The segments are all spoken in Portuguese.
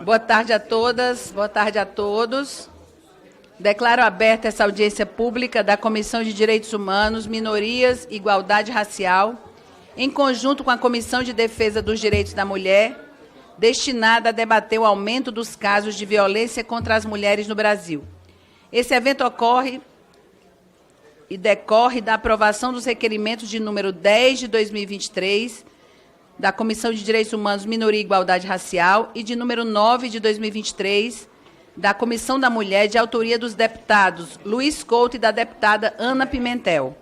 Boa tarde a todas, boa tarde a todos. Declaro aberta essa audiência pública da Comissão de Direitos Humanos, Minorias e Igualdade Racial, em conjunto com a Comissão de Defesa dos Direitos da Mulher, destinada a debater o aumento dos casos de violência contra as mulheres no Brasil. Esse evento ocorre e decorre da aprovação dos requerimentos de número 10 de 2023, da Comissão de Direitos Humanos, Minoria e Igualdade Racial, e de número 9 de 2023, da Comissão da Mulher, de autoria dos deputados Luiz Couto e da deputada Ana Pimentel.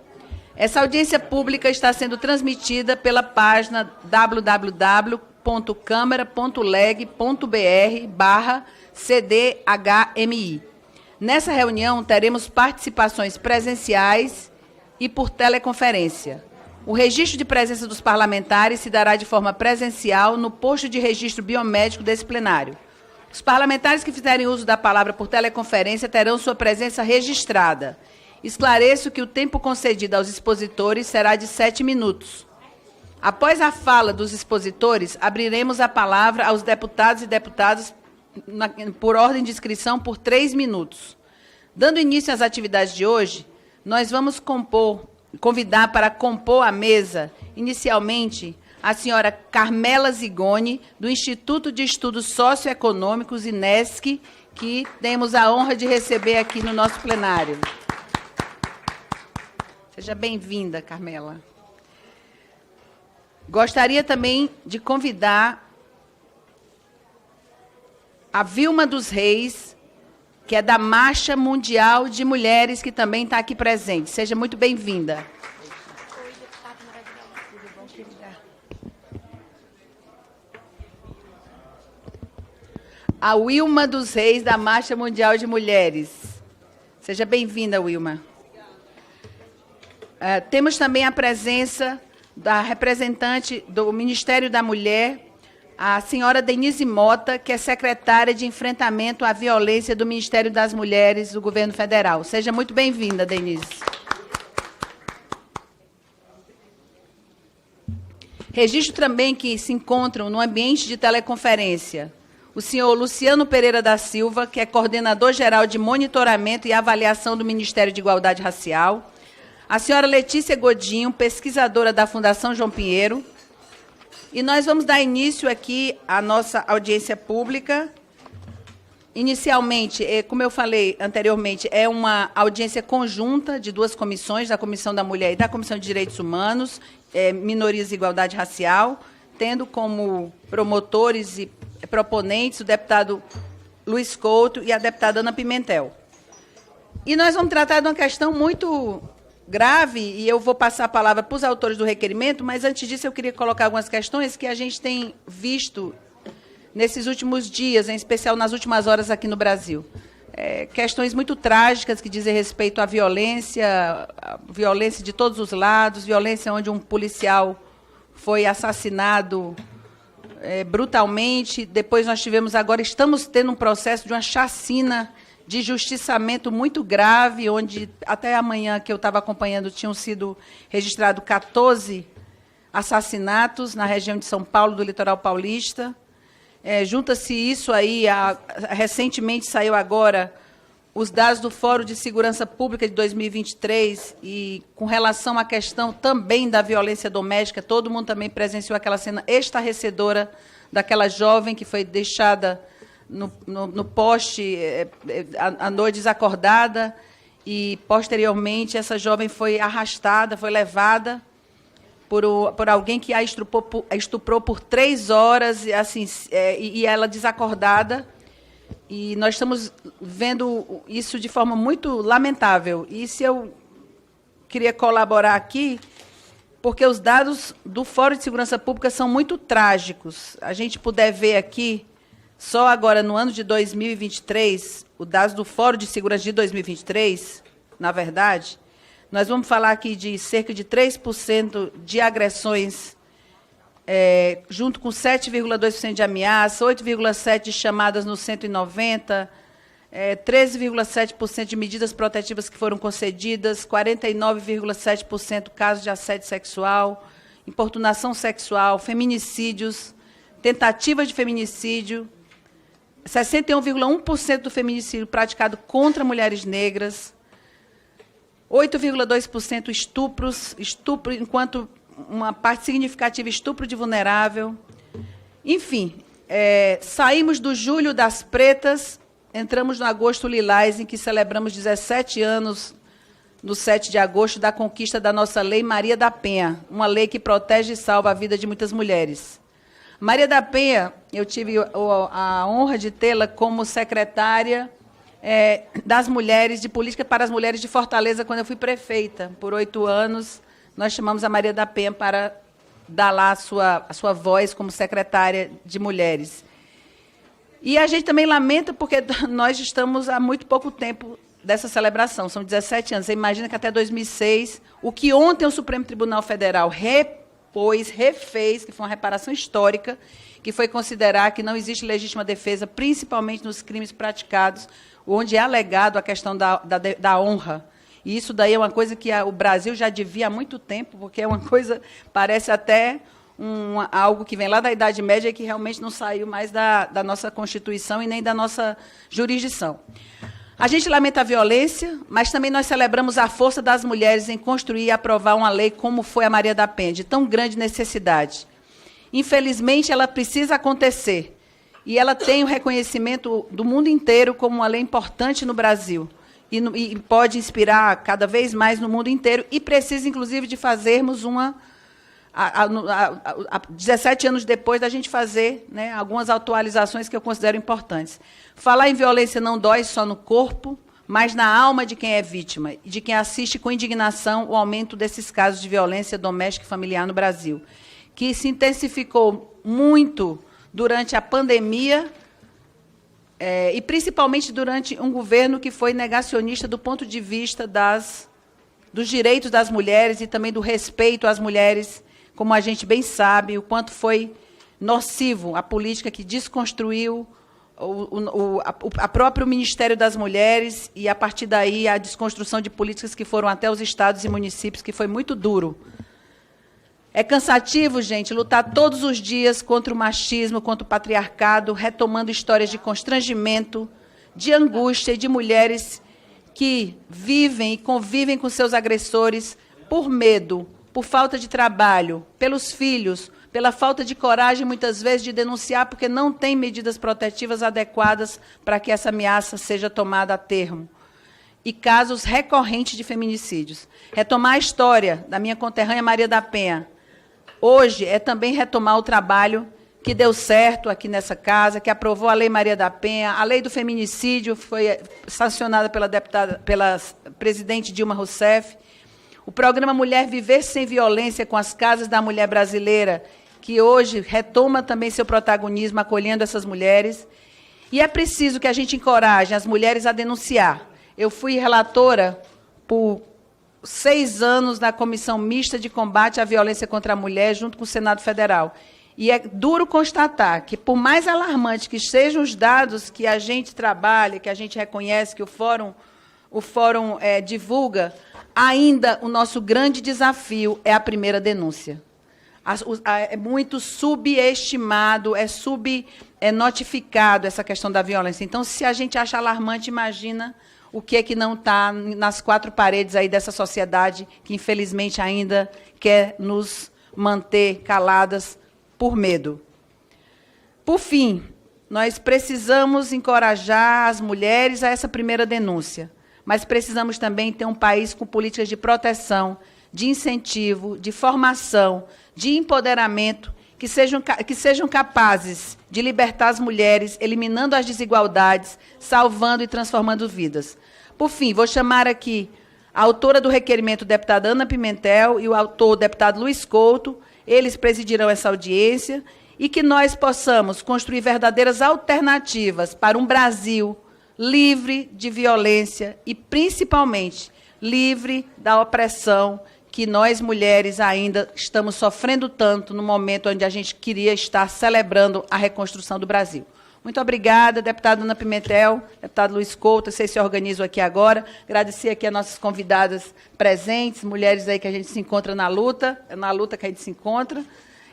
Essa audiência pública está sendo transmitida pela página www.câmara.leg.br/CDHMI. Nessa reunião, teremos participações presenciais e por teleconferência. O registro de presença dos parlamentares se dará de forma presencial no posto de registro biomédico desse plenário. Os parlamentares que fizerem uso da palavra por teleconferência terão sua presença registrada. Esclareço que o tempo concedido aos expositores será de 7 minutos. Após a fala dos expositores, abriremos a palavra aos deputados e deputadas por ordem de inscrição por 3 minutos. Dando início às atividades de hoje, nós vamos convidar para compor a mesa, inicialmente, a senhora Carmela Zigoni, do Instituto de Estudos Socioeconômicos, INESC, que temos a honra de receber aqui no nosso plenário. Seja bem-vinda, Carmela. Gostaria também de convidar a Vilma dos Reis, que é da Marcha Mundial de Mulheres, que também está aqui presente. Seja muito bem-vinda. Oi, deputada maravilhosa. Tudo bom, querida? A Wilma dos Reis, da Marcha Mundial de Mulheres. Seja bem-vinda, Wilma. Temos também a presença da representante do Ministério da Mulher, a senhora Denise Mota, que é secretária de Enfrentamento à Violência do Ministério das Mulheres do Governo Federal. Seja muito bem-vinda, Denise. Registro também que se encontram no ambiente de teleconferência o senhor Luciano Pereira da Silva, que é coordenador-geral de monitoramento e avaliação do Ministério de Igualdade Racial, a senhora Letícia Godinho, pesquisadora da Fundação João Pinheiro. E nós vamos dar início aqui à nossa audiência pública. Inicialmente, como eu falei anteriormente, é uma audiência conjunta de duas comissões, da Comissão da Mulher e da Comissão de Direitos Humanos, Minorias e Igualdade Racial, tendo como promotores e proponentes o deputado Luiz Couto e a deputada Ana Pimentel. E nós vamos tratar de uma questão muito grave, e eu vou passar a palavra para os autores do requerimento, mas antes disso eu queria colocar algumas questões que a gente tem visto nesses últimos dias, em especial nas últimas horas aqui no Brasil. Questões muito trágicas que dizem respeito à violência de todos os lados, violência onde um policial foi assassinado brutalmente. Depois nós tivemos, agora estamos tendo um processo de uma chacina de justiçamento muito grave, onde até amanhã que eu estava acompanhando tinham sido registrados 14 assassinatos na região de São Paulo, do litoral paulista. Junta-se isso aí, recentemente saiu agora os dados do Fórum de Segurança Pública de 2023, e com relação à questão também da violência doméstica, todo mundo também presenciou aquela cena estarrecedora daquela jovem que foi deixada no poste à noite desacordada, e posteriormente essa jovem foi arrastada, foi levada por alguém que a estuprou por 3 horas, assim, e ela desacordada. E nós estamos vendo isso de forma muito lamentável. E se eu queria colaborar aqui, porque os dados do Fórum de Segurança Pública são muito trágicos. A gente puder ver aqui, só agora, no ano de 2023, os dados do Fórum de Segurança de 2023, na verdade, nós vamos falar aqui de cerca de 3% de agressões, junto com 7,2% de ameaça, 8,7% de chamadas no 190, 13,7% de medidas protetivas que foram concedidas, 49,7% casos de assédio sexual, importunação sexual, feminicídios, tentativa de feminicídio, 61,1% do feminicídio praticado contra mulheres negras, 8,2% estupro, enquanto uma parte significativa estupro de vulnerável. Enfim, saímos do Julho das Pretas, entramos no Agosto Lilás, em que celebramos 17 anos, no 7 de agosto, da conquista da nossa Lei Maria da Penha, uma lei que protege e salva a vida de muitas mulheres. Maria da Penha, eu tive a honra de tê-la como secretária das mulheres, de política para as mulheres de Fortaleza, quando eu fui prefeita. Por 8 anos, nós chamamos a Maria da Penha para dar lá a sua voz como secretária de mulheres. E a gente também lamenta porque nós estamos há muito pouco tempo dessa celebração, são 17 anos. Você imagina que até 2006, o que ontem o Supremo Tribunal Federal refez, que foi uma reparação histórica, que foi considerar que não existe legítima defesa, principalmente nos crimes praticados, onde é alegado a questão da honra. E isso daí é uma coisa que o Brasil já devia há muito tempo, porque é uma coisa, parece até algo que vem lá da Idade Média e que realmente não saiu mais da nossa Constituição e nem da nossa jurisdição. A gente lamenta a violência, mas também nós celebramos a força das mulheres em construir e aprovar uma lei como foi a Maria da Penha, de tão grande necessidade. Infelizmente, ela precisa acontecer, e ela tem o reconhecimento do mundo inteiro como uma lei importante no Brasil, e pode inspirar cada vez mais no mundo inteiro, e precisa, inclusive, de fazermos 17 anos depois da gente fazer, né, algumas atualizações que eu considero importantes. Falar em violência não dói só no corpo, mas na alma de quem é vítima e de quem assiste com indignação o aumento desses casos de violência doméstica e familiar no Brasil, que se intensificou muito durante a pandemia e principalmente durante um governo que foi negacionista do ponto de vista dos direitos das mulheres e também do respeito às mulheres, como a gente bem sabe, o quanto foi nocivo a política que desconstruiu a próprio Ministério das Mulheres e, a partir daí, a desconstrução de políticas que foram até os estados e municípios, que foi muito duro. É cansativo, gente, lutar todos os dias contra o machismo, contra o patriarcado, retomando histórias de constrangimento, de angústia e de mulheres que vivem e convivem com seus agressores por medo, por falta de trabalho, pelos filhos, pela falta de coragem, muitas vezes, de denunciar, porque não tem medidas protetivas adequadas para que essa ameaça seja tomada a termo. E casos recorrentes de feminicídios. Retomar a história da minha conterrânea Maria da Penha, hoje, é também retomar o trabalho que deu certo aqui nessa casa, que aprovou a Lei Maria da Penha, a Lei do Feminicídio foi sancionada pela presidente Dilma Rousseff, o programa Mulher Viver Sem Violência com as Casas da Mulher Brasileira, que hoje retoma também seu protagonismo, acolhendo essas mulheres. E é preciso que a gente encoraje as mulheres a denunciar. Eu fui relatora por 6 anos na Comissão Mista de Combate à Violência contra a Mulher, junto com o Senado Federal. E é duro constatar que, por mais alarmantes que sejam os dados que a gente trabalha, que a gente reconhece, que o Fórum divulga, ainda o nosso grande desafio é a primeira denúncia. É muito subestimado, é notificado essa questão da violência. Então, se a gente acha alarmante, imagina o que é que não está nas 4 paredes aí dessa sociedade que, infelizmente, ainda quer nos manter caladas por medo. Por fim, nós precisamos encorajar as mulheres a essa primeira denúncia, mas precisamos também ter um país com políticas de proteção, de incentivo, de formação, de empoderamento, que sejam capazes de libertar as mulheres, eliminando as desigualdades, salvando e transformando vidas. Por fim, vou chamar aqui a autora do requerimento, deputada Ana Pimentel, e o autor, o deputado Luiz Couto. Eles presidirão essa audiência, e que nós possamos construir verdadeiras alternativas para um Brasil livre de violência e, principalmente, livre da opressão que nós, mulheres, ainda estamos sofrendo tanto no momento onde a gente queria estar celebrando a reconstrução do Brasil. Muito obrigada, deputada Ana Pimentel, deputado Luiz Couto, vocês se organizam aqui agora. Agradecer aqui as nossas convidadas presentes, mulheres aí que a gente se encontra na luta, é na luta que a gente se encontra.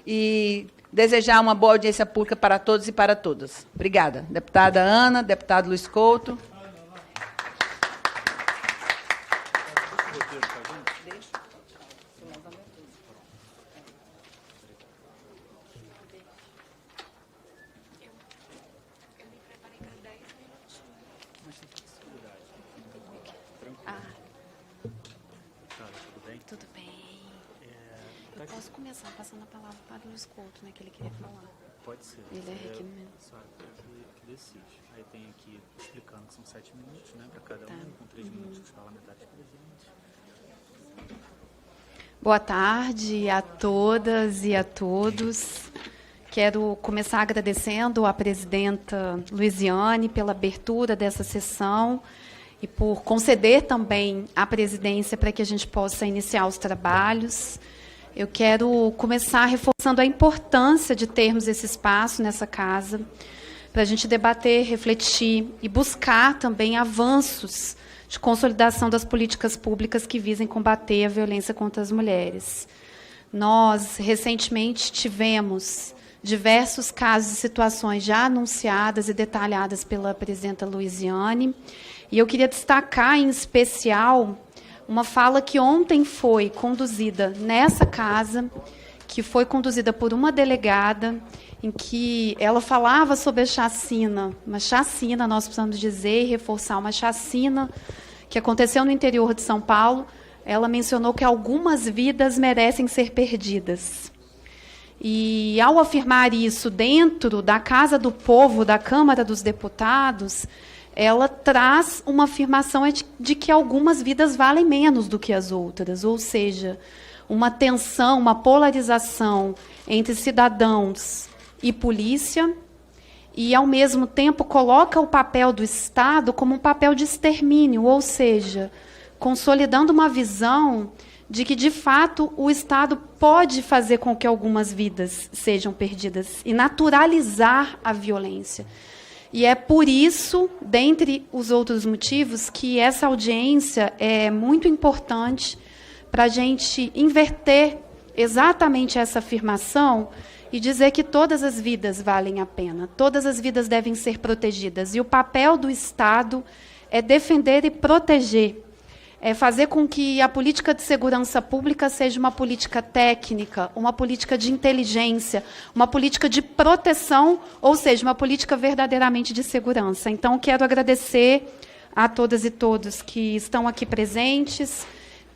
E desejar uma boa audiência pública para todos e para todas. Obrigada. Deputada Ana, deputado Luiz Couto. Tudo bem. Eu posso começar passando a palavra para o Luiz Couto, né, que ele queria falar. Pode ser. Ele é requerimento. Só que decide. Aí tem aqui explicando que são 7 minutos, né, para cada um, com 3 minutos os parlamentares presentes. Boa tarde a todas e a todos. Quero começar agradecendo à presidenta Luiziane pela abertura dessa sessão e por conceder também a presidência para que a gente possa iniciar os trabalhos. Eu quero começar reforçando a importância de termos esse espaço nessa casa, para a gente debater, refletir e buscar também avanços de consolidação das políticas públicas que visem combater a violência contra as mulheres. Nós, recentemente, tivemos diversos casos e situações já anunciadas e detalhadas pela presidenta Luiziane, e eu queria destacar, em especial, uma fala que ontem foi conduzida nessa casa, que foi conduzida por uma delegada, em que ela falava sobre a chacina, uma chacina, nós precisamos dizer e reforçar, uma chacina que aconteceu no interior de São Paulo. Ela mencionou que algumas vidas merecem ser perdidas. E, ao afirmar isso dentro da Casa do Povo, da Câmara dos Deputados, ela traz uma afirmação de que algumas vidas valem menos do que as outras, ou seja, uma tensão, uma polarização entre cidadãos e polícia, e, ao mesmo tempo, coloca o papel do Estado como um papel de extermínio, ou seja, consolidando uma visão de que, de fato, o Estado pode fazer com que algumas vidas sejam perdidas e naturalizar a violência. E é por isso, dentre os outros motivos, que essa audiência é muito importante para a gente inverter exatamente essa afirmação e dizer que todas as vidas valem a pena, todas as vidas devem ser protegidas. E o papel do Estado é defender e proteger, é fazer com que a política de segurança pública seja uma política técnica, uma política de inteligência, uma política de proteção, ou seja, uma política verdadeiramente de segurança. Então, quero agradecer a todas e todos que estão aqui presentes,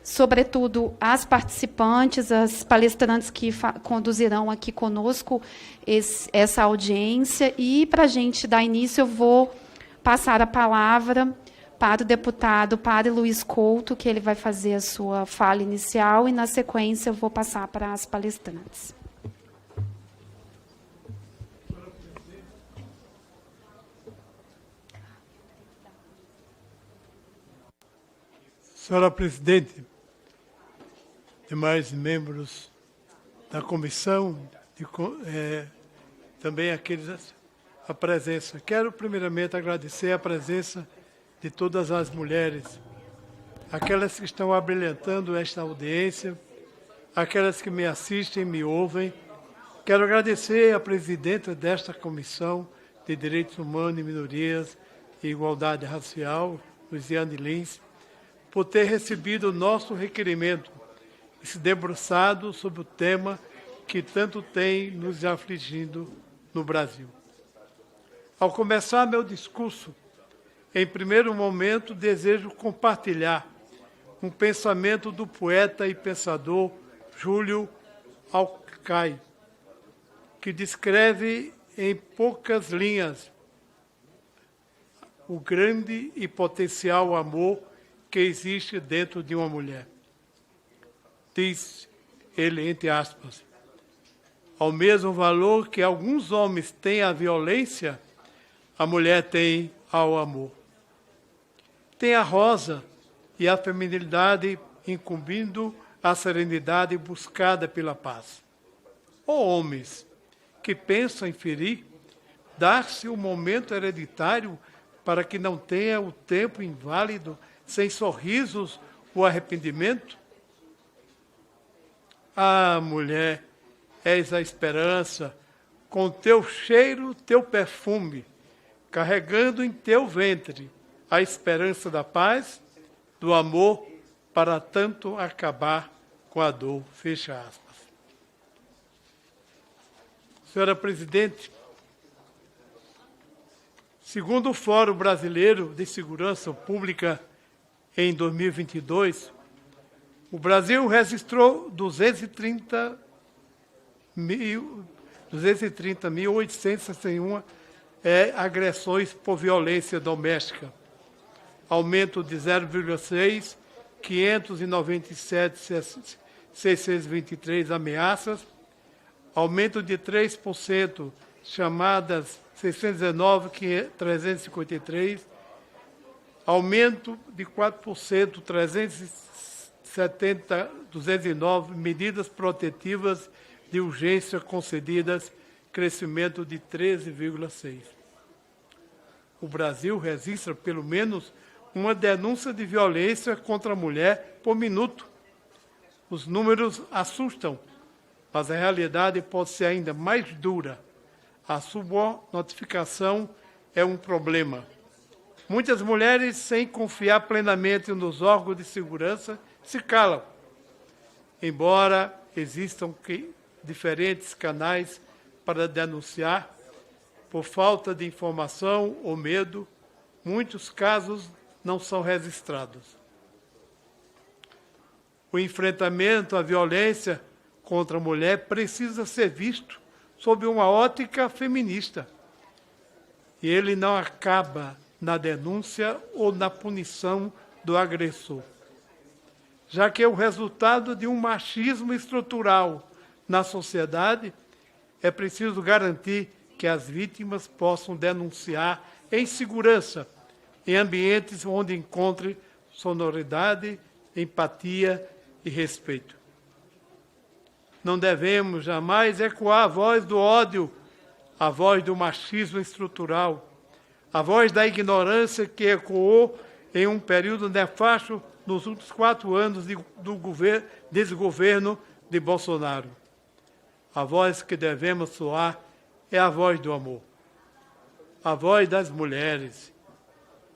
sobretudo as participantes, as palestrantes que conduzirão aqui conosco essa audiência. E, para a gente dar início, eu vou passar a palavra para o deputado Padre Luiz Couto, que ele vai fazer a sua fala inicial, e, na sequência, eu vou passar para as palestrantes. Senhora presidente, demais membros da comissão, também aqueles a presença. Quero, primeiramente, agradecer a presença de todas as mulheres, aquelas que estão abrilhantando esta audiência, aquelas que me assistem, me ouvem. Quero agradecer à presidenta desta Comissão de Direitos Humanos e Minorias e Igualdade Racial, Luiziane Lins, por ter recebido o nosso requerimento e se debruçado sobre o tema que tanto tem nos afligindo no Brasil. Ao começar meu discurso, em primeiro momento, desejo compartilhar um pensamento do poeta e pensador Júlio Alcai, que descreve em poucas linhas o grande e potencial amor que existe dentro de uma mulher. Diz ele, entre aspas, ao mesmo valor que alguns homens têm à violência, a mulher tem ao amor. Tem a rosa e a feminilidade incumbindo a serenidade buscada pela paz. Ó homens que pensam em ferir, dar-se um momento hereditário para que não tenha o tempo inválido, sem sorrisos, o arrependimento? Ah, mulher, és a esperança, com teu cheiro, teu perfume, carregando em teu ventre a esperança da paz, do amor, para tanto acabar com a dor. Fecha aspas. Senhora Presidente, segundo o Fórum Brasileiro de Segurança Pública, em 2022, o Brasil registrou 230.861 agressões por violência doméstica, aumento de 0,6, 597.623 ameaças, aumento de 3%, chamadas 619.353, aumento de 4%, 370.209 medidas protetivas de urgência concedidas, crescimento de 13,6%. O Brasil registra pelo menos uma denúncia de violência contra a mulher por minuto. Os números assustam, mas a realidade pode ser ainda mais dura. A subnotificação é um problema. Muitas mulheres, sem confiar plenamente nos órgãos de segurança, se calam. Embora existam diferentes canais para denunciar, por falta de informação ou medo, muitos casos não são registrados. O enfrentamento à violência contra a mulher precisa ser visto sob uma ótica feminista. E ele não acaba na denúncia ou na punição do agressor, já que é o resultado de um machismo estrutural na sociedade. É preciso garantir que as vítimas possam denunciar em segurança, em ambientes onde encontre sonoridade, empatia e respeito. Não devemos jamais ecoar a voz do ódio, a voz do machismo estrutural, a voz da ignorância que ecoou em um período nefasto nos últimos 4 anos do desgoverno de Bolsonaro. A voz que devemos soar é a voz do amor, a voz das mulheres,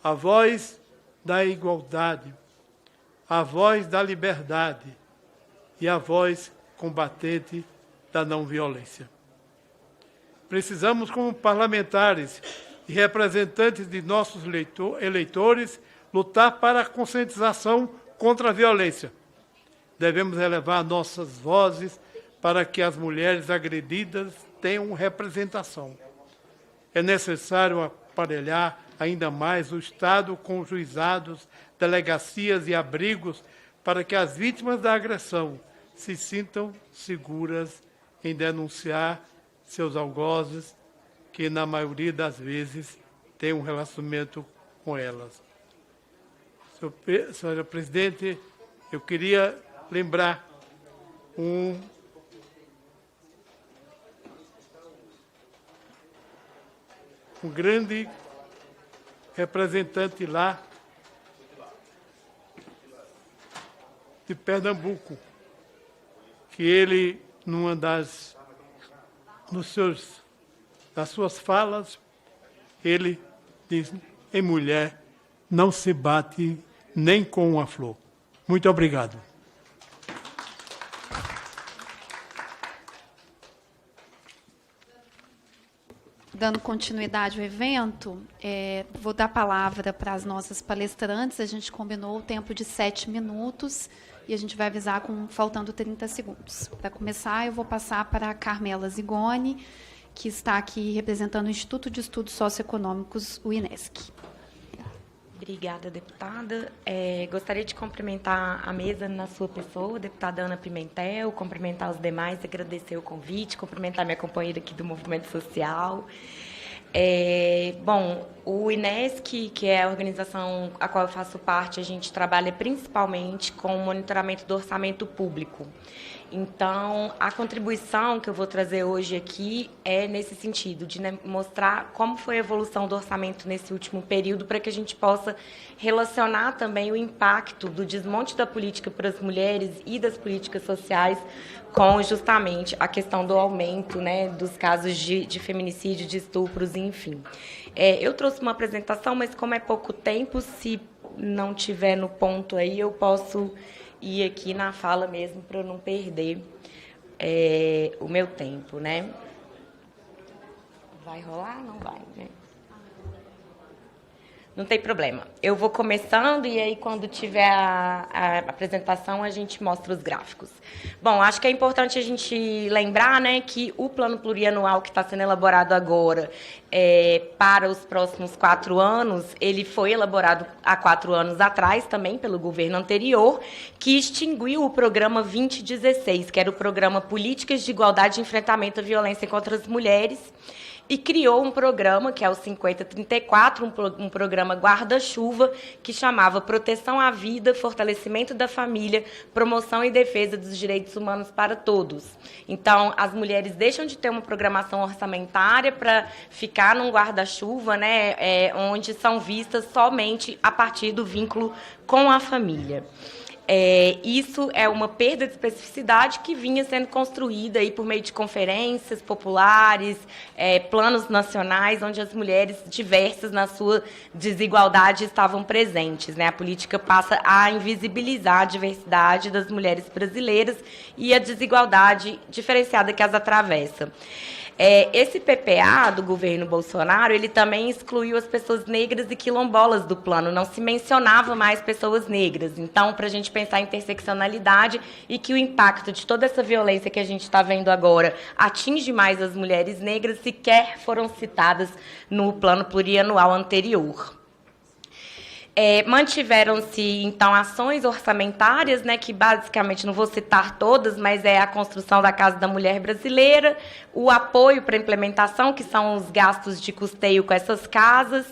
a voz da igualdade, a voz da liberdade e a voz combatente da não violência. Precisamos, como parlamentares e representantes de nossos eleitores, lutar para a conscientização contra a violência. Devemos elevar nossas vozes para que as mulheres agredidas tenham representação. É necessário aparelhar ainda mais o Estado com juizados, delegacias e abrigos para que as vítimas da agressão se sintam seguras em denunciar seus algozes, que na maioria das vezes têm um relacionamento com elas. Senhora Presidente, eu queria lembrar um grande representante lá de Pernambuco, que ele, numa das suas falas, ele diz: em mulher não se bate nem com uma flor. Muito obrigado. Dando continuidade ao evento, vou dar a palavra para as nossas palestrantes. A gente combinou o tempo de 7 minutos e a gente vai avisar faltando 30 segundos. Para começar, eu vou passar para a Carmela Zigoni, que está aqui representando o Instituto de Estudos Socioeconômicos, o INESC. Obrigada, deputada. Gostaria de cumprimentar a mesa na sua pessoa, deputada Ana Pimentel, cumprimentar os demais, agradecer o convite, cumprimentar minha companheira aqui do Movimento Social. Bom, o INESC, que é a organização a qual eu faço parte, a gente trabalha principalmente com o monitoramento do orçamento público. Então, a contribuição que eu vou trazer hoje aqui é nesse sentido, de, né, mostrar como foi a evolução do orçamento nesse último período, para que a gente possa relacionar também o impacto do desmonte da política para as mulheres e das políticas sociais com justamente a questão do aumento, né, dos casos de feminicídio, de estupros, enfim. Eu trouxe uma apresentação, mas como é pouco tempo, se não tiver no ponto aí, eu posso ir aqui na fala mesmo, para eu não perder o meu tempo, né? Vai rolar? Não vai, né? Não tem problema. Eu vou começando e aí, quando tiver a apresentação, a gente mostra os gráficos. Bom, acho que é importante a gente lembrar, né, que o plano plurianual que está sendo elaborado agora para os próximos 4 anos, ele foi elaborado há 4 anos atrás, também pelo governo anterior, que extinguiu o programa 2016, que era o programa Políticas de Igualdade e Enfrentamento à Violência contra as Mulheres, e criou um programa, que é o 5034, um programa guarda-chuva, que chamava Proteção à Vida, Fortalecimento da Família, Promoção e Defesa dos Direitos Humanos para Todos. Então, as mulheres deixam de ter uma programação orçamentária para ficar num guarda-chuva, né, onde são vistas somente a partir do vínculo com a família. Isso é uma perda de especificidade que vinha sendo construída aí por meio de conferências populares, planos nacionais, onde as mulheres diversas na sua desigualdade estavam presentes, né? A política passa a invisibilizar a diversidade das mulheres brasileiras e a desigualdade diferenciada que as atravessa. Esse PPA do governo Bolsonaro, ele também excluiu as pessoas negras e quilombolas do plano, não se mencionava mais pessoas negras. Então, para a gente pensar em interseccionalidade e que o impacto de toda essa violência que a gente está vendo agora atinge mais as mulheres negras, sequer foram citadas no plano plurianual anterior. Mantiveram-se, então, ações orçamentárias, né, que basicamente, não vou citar todas, mas é a construção da Casa da Mulher Brasileira, o apoio para a implementação, que são os gastos de custeio com essas casas,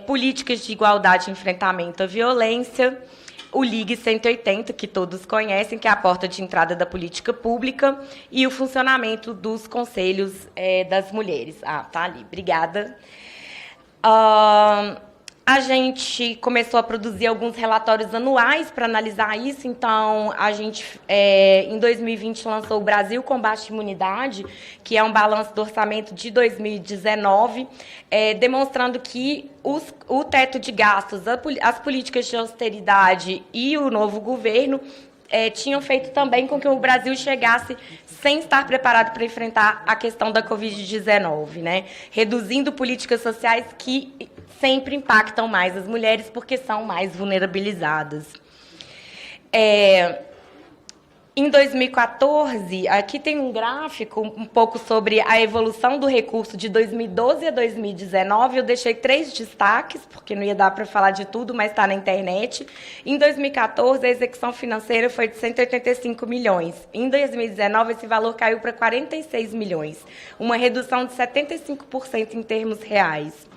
políticas de igualdade e enfrentamento à violência, o Ligue 180, que todos conhecem, que é a porta de entrada da política pública, e o funcionamento dos conselhos das mulheres. Tá ali, obrigada. A gente começou a produzir alguns relatórios anuais para analisar isso. Então, a gente, em 2020, lançou o Brasil Combate à Imunidade, que é um balanço do orçamento de 2019, demonstrando que o teto de gastos, as políticas de austeridade e o novo governo tinham feito também com que o Brasil chegasse sem estar preparado para enfrentar a questão da Covid-19, né? Reduzindo políticas sociais que sempre impactam mais as mulheres porque são mais vulnerabilizadas. Em 2014, aqui tem um gráfico um pouco sobre a evolução do recurso de 2012 a 2019. Eu deixei 3 destaques, porque não ia dar para falar de tudo, mas está na internet. Em 2014, a execução financeira foi de 185 milhões. Em 2019, esse valor caiu para 46 milhões, uma redução de 75% em termos reais.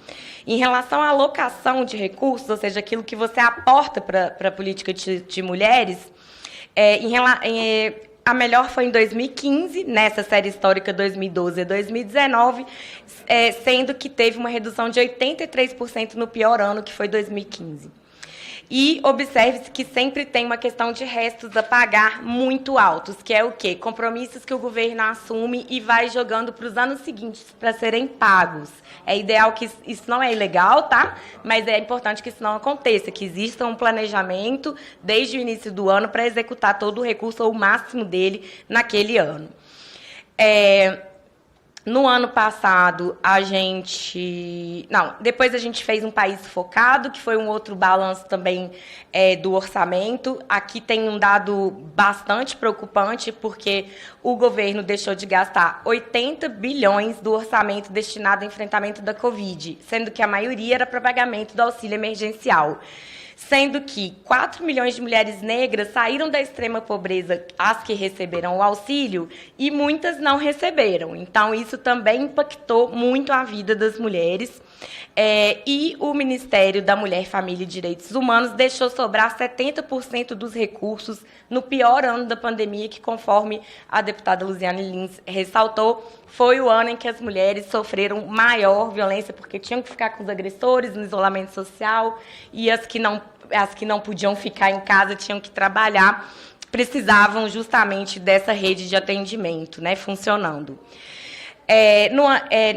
Em relação à alocação de recursos, ou seja, aquilo que você aporta para a política de mulheres, a melhor foi em 2015, nessa série histórica 2012 a 2019, sendo que teve uma redução de 83% no pior ano, que foi 2015. E observe-se que sempre tem uma questão de restos a pagar muito altos, que é o quê? Compromissos que o governo assume e vai jogando para os anos seguintes para serem pagos. É ideal que isso não é ilegal, tá? Mas é importante que isso não aconteça, que exista um planejamento desde o início do ano para executar todo o recurso ou o máximo dele naquele ano. No ano passado, depois a gente fez um país focado, que foi um outro balanço também do orçamento. Aqui tem um dado bastante preocupante, porque o governo deixou de gastar 80 bilhões do orçamento destinado ao enfrentamento da Covid, sendo que a maioria era para pagamento do auxílio emergencial. sendo que 4 milhões de mulheres negras saíram da extrema pobreza, as que receberam o auxílio, e muitas não receberam. Então, isso também impactou muito a vida das mulheres. E o Ministério da Mulher, Família e Direitos Humanos deixou sobrar 70% dos recursos no pior ano da pandemia, que, conforme a deputada Luziane Lins ressaltou, foi o ano em que as mulheres sofreram maior violência, porque tinham que ficar com os agressores no isolamento social, e as que não podiam ficar em casa tinham que trabalhar, precisavam justamente dessa rede de atendimento, né, funcionando.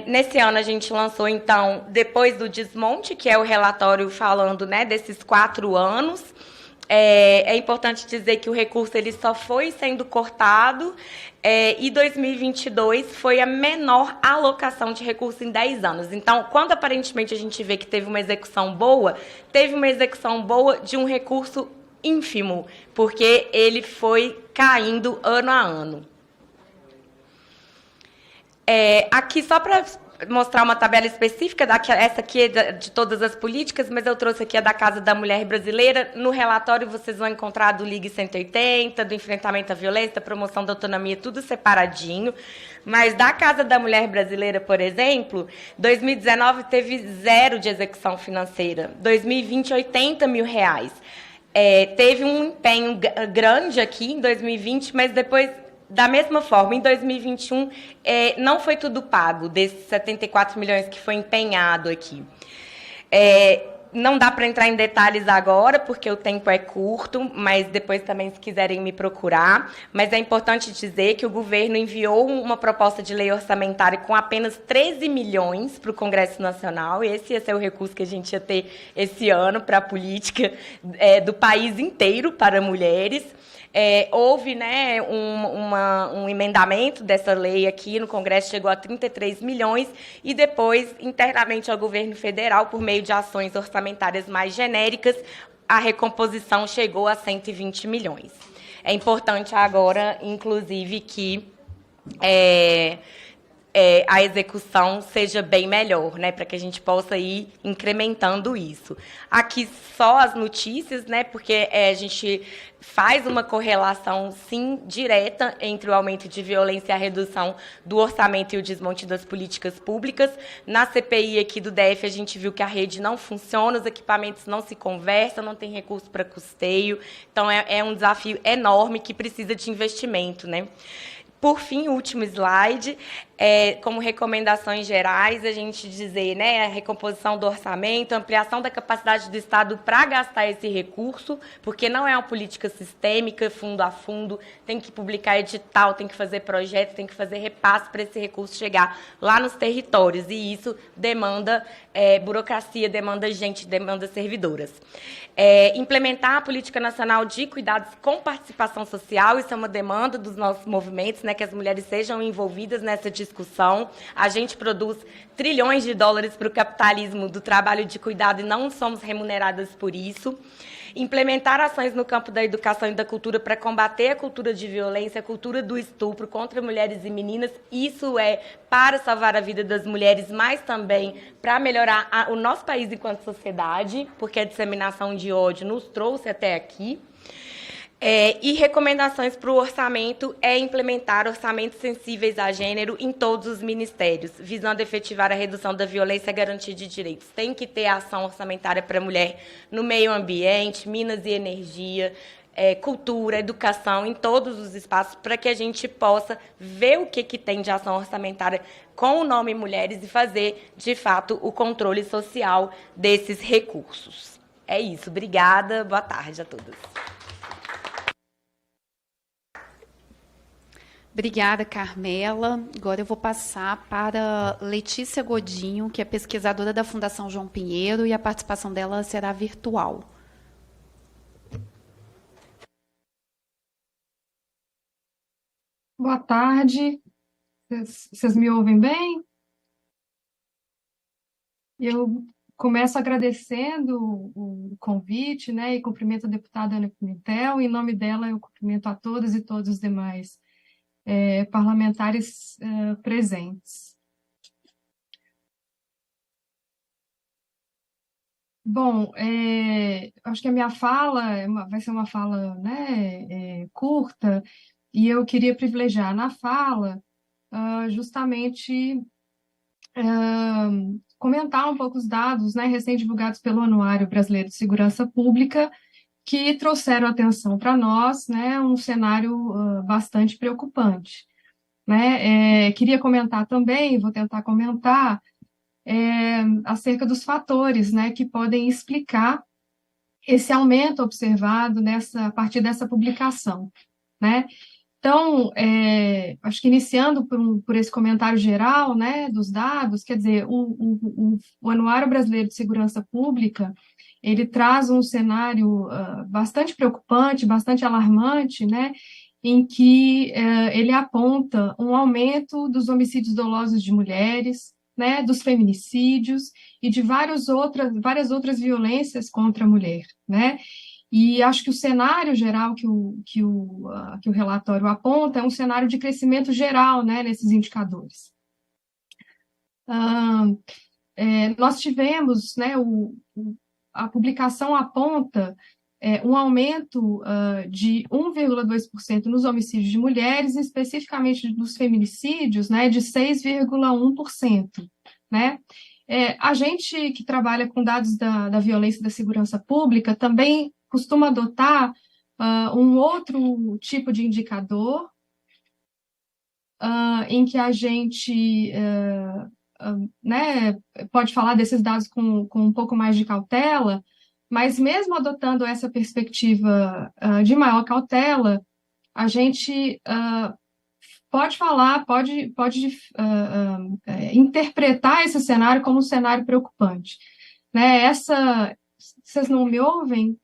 Nesse ano a gente lançou, então, depois do desmonte, que é o relatório falando, né, desses 4 anos. É importante dizer que o recurso ele só foi sendo cortado, e 2022 foi a menor alocação de recurso em 10 anos. Então, quando aparentemente a gente vê que teve uma execução boa de um recurso ínfimo, porque ele foi caindo ano a ano. Aqui, só para mostrar uma tabela específica, essa aqui é de todas as políticas, mas eu trouxe aqui a da Casa da Mulher Brasileira. No relatório, vocês vão encontrar do Ligue 180, do enfrentamento à violência, da promoção da autonomia, tudo separadinho. Mas da Casa da Mulher Brasileira, por exemplo, 2019 teve 0 de execução financeira, 2020, R$80 mil. Teve um empenho grande aqui em 2020, mas depois... Da mesma forma, em 2021, não foi tudo pago, desses 74 milhões que foi empenhado aqui. Não dá para entrar em detalhes agora, porque o tempo é curto, mas depois também, se quiserem me procurar. Mas é importante dizer que o governo enviou uma proposta de lei orçamentária com apenas 13 milhões para o Congresso Nacional, e esse ia ser o recurso que a gente ia ter esse ano para a política do país inteiro para mulheres. Houve, né, um emendamento dessa lei aqui no Congresso, chegou a 33 milhões, e depois, internamente ao governo federal, por meio de ações orçamentárias mais genéricas, a recomposição chegou a 120 milhões. É importante agora, inclusive, que a execução seja bem melhor, né, para que a gente possa ir incrementando isso. Aqui só as notícias, né, porque a gente faz uma correlação, sim, direta entre o aumento de violência e a redução do orçamento e o desmonte das políticas públicas. Na CPI aqui do DF, a gente viu que a rede não funciona, os equipamentos não se conversam, não tem recurso para custeio. Então, é um desafio enorme que precisa de investimento, né? Por fim, o último slide, como recomendações gerais, a gente dizer, né, a recomposição do orçamento, ampliação da capacidade do Estado para gastar esse recurso, porque não é uma política sistêmica, fundo a fundo, tem que publicar edital, tem que fazer projetos, tem que fazer repasse para esse recurso chegar lá nos territórios, e isso demanda burocracia, demanda gente, demanda servidoras. Implementar a Política Nacional de Cuidados com Participação Social, isso é uma demanda dos nossos movimentos, né, que as mulheres sejam envolvidas nessa discussão. A gente produz trilhões de dólares para o capitalismo do trabalho de cuidado e não somos remuneradas por isso. Implementar ações no campo da educação e da cultura para combater a cultura de violência, a cultura do estupro contra mulheres e meninas. Isso é para salvar a vida das mulheres, mas também para melhorar o nosso país enquanto sociedade, porque a disseminação de ódio nos trouxe até aqui. E recomendações para o orçamento implementar orçamentos sensíveis a gênero em todos os ministérios, visando efetivar a redução da violência e garantia de direitos. Tem que ter ação orçamentária para a mulher no meio ambiente, minas e energia, cultura, educação, em todos os espaços, para que a gente possa ver o que tem de ação orçamentária com o nome Mulheres e fazer, de fato, o controle social desses recursos. É isso. Obrigada. Boa tarde a todas. Obrigada, Carmela. Agora eu vou passar para Letícia Godinho, que é pesquisadora da Fundação João Pinheiro, e a participação dela será virtual. Boa tarde. Vocês me ouvem bem? Eu começo agradecendo o convite, né, e cumprimento a deputada Ana Pimentel. Em nome dela, eu cumprimento a todas e todos os demais parlamentares presentes. Bom, acho que a minha fala vai ser uma fala, né, curta, e eu queria privilegiar na fala justamente comentar um pouco os dados, né, recém-divulgados pelo Anuário Brasileiro de Segurança Pública, que trouxeram atenção para nós, né, um cenário bastante preocupante, né? Queria comentar também, vou tentar comentar, acerca dos fatores, né, que podem explicar esse aumento observado a partir dessa publicação, né? Então, acho que iniciando por esse comentário geral, né, dos dados, quer dizer, o Anuário Brasileiro de Segurança Pública, ele traz um cenário bastante preocupante, bastante alarmante, né, em que ele aponta um aumento dos homicídios dolosos de mulheres, né, dos feminicídios e de várias outras violências contra a mulher, né? E acho que o cenário geral que o relatório aponta é um cenário de crescimento geral, né, nesses indicadores. Nós tivemos, né, a publicação aponta um aumento de 1,2% nos homicídios de mulheres, especificamente nos feminicídios, né, de 6,1%, né? A gente que trabalha com dados da violência e da segurança pública também costuma adotar um outro tipo de indicador, em que a gente né, pode falar desses dados com um pouco mais de cautela, mas mesmo adotando essa perspectiva de maior cautela, a gente pode falar, pode interpretar esse cenário como um cenário preocupante, né? Vocês não me ouvem?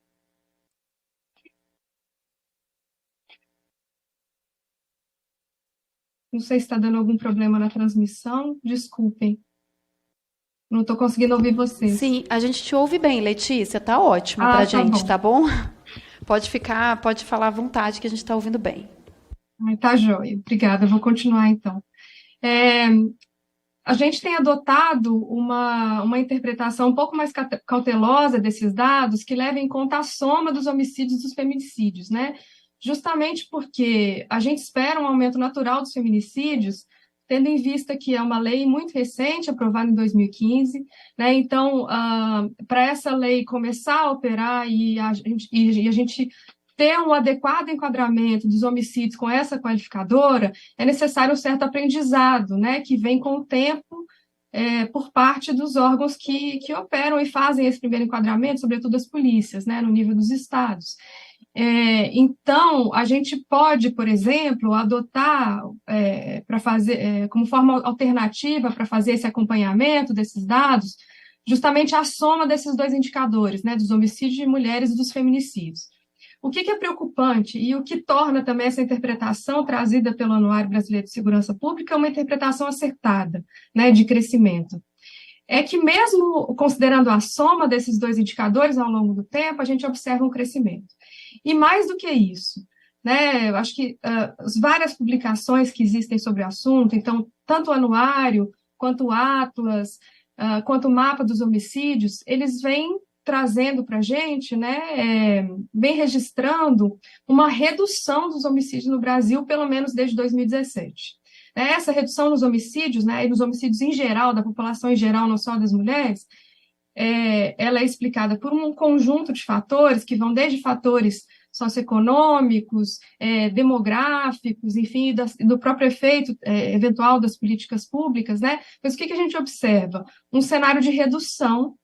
Não sei se está dando algum problema na transmissão, desculpem. Não estou conseguindo ouvir vocês. Sim, a gente te ouve bem, Letícia, tá ótimo para a gente, tá bom? Pode falar à vontade que a gente está ouvindo bem. Tá joia, obrigada, eu vou continuar então. A gente tem adotado uma interpretação um pouco mais cautelosa desses dados, que leva em conta a soma dos homicídios e dos feminicídios, né? Justamente porque a gente espera um aumento natural dos feminicídios, tendo em vista que é uma lei muito recente, aprovada em 2015, né? Então, para essa lei começar a operar e a gente ter um adequado enquadramento dos homicídios com essa qualificadora, é necessário um certo aprendizado, né? Que vem com o tempo por parte dos órgãos que operam e fazem esse primeiro enquadramento, sobretudo as polícias, né? No nível dos estados. Então, a gente pode, por exemplo, adotar para fazer como forma alternativa para fazer esse acompanhamento desses dados, justamente a soma desses dois indicadores, né, dos homicídios de mulheres e dos feminicídios. O que é preocupante e o que torna também essa interpretação trazida pelo Anuário Brasileiro de Segurança Pública uma interpretação acertada, né, de crescimento. É que mesmo considerando a soma desses dois indicadores ao longo do tempo, a gente observa um crescimento. E mais do que isso, né, eu acho que as várias publicações que existem sobre o assunto, então, tanto o anuário, quanto o Atlas, quanto o mapa dos homicídios, eles vêm trazendo para a gente, né, vem registrando uma redução dos homicídios no Brasil, pelo menos desde 2017. Essa redução nos homicídios, né, e nos homicídios em geral, da população em geral, não só das mulheres, ela é explicada por um conjunto de fatores que vão desde fatores socioeconômicos, demográficos, enfim, do próprio efeito eventual das políticas públicas, né? Mas o que a gente observa? Um cenário de redução,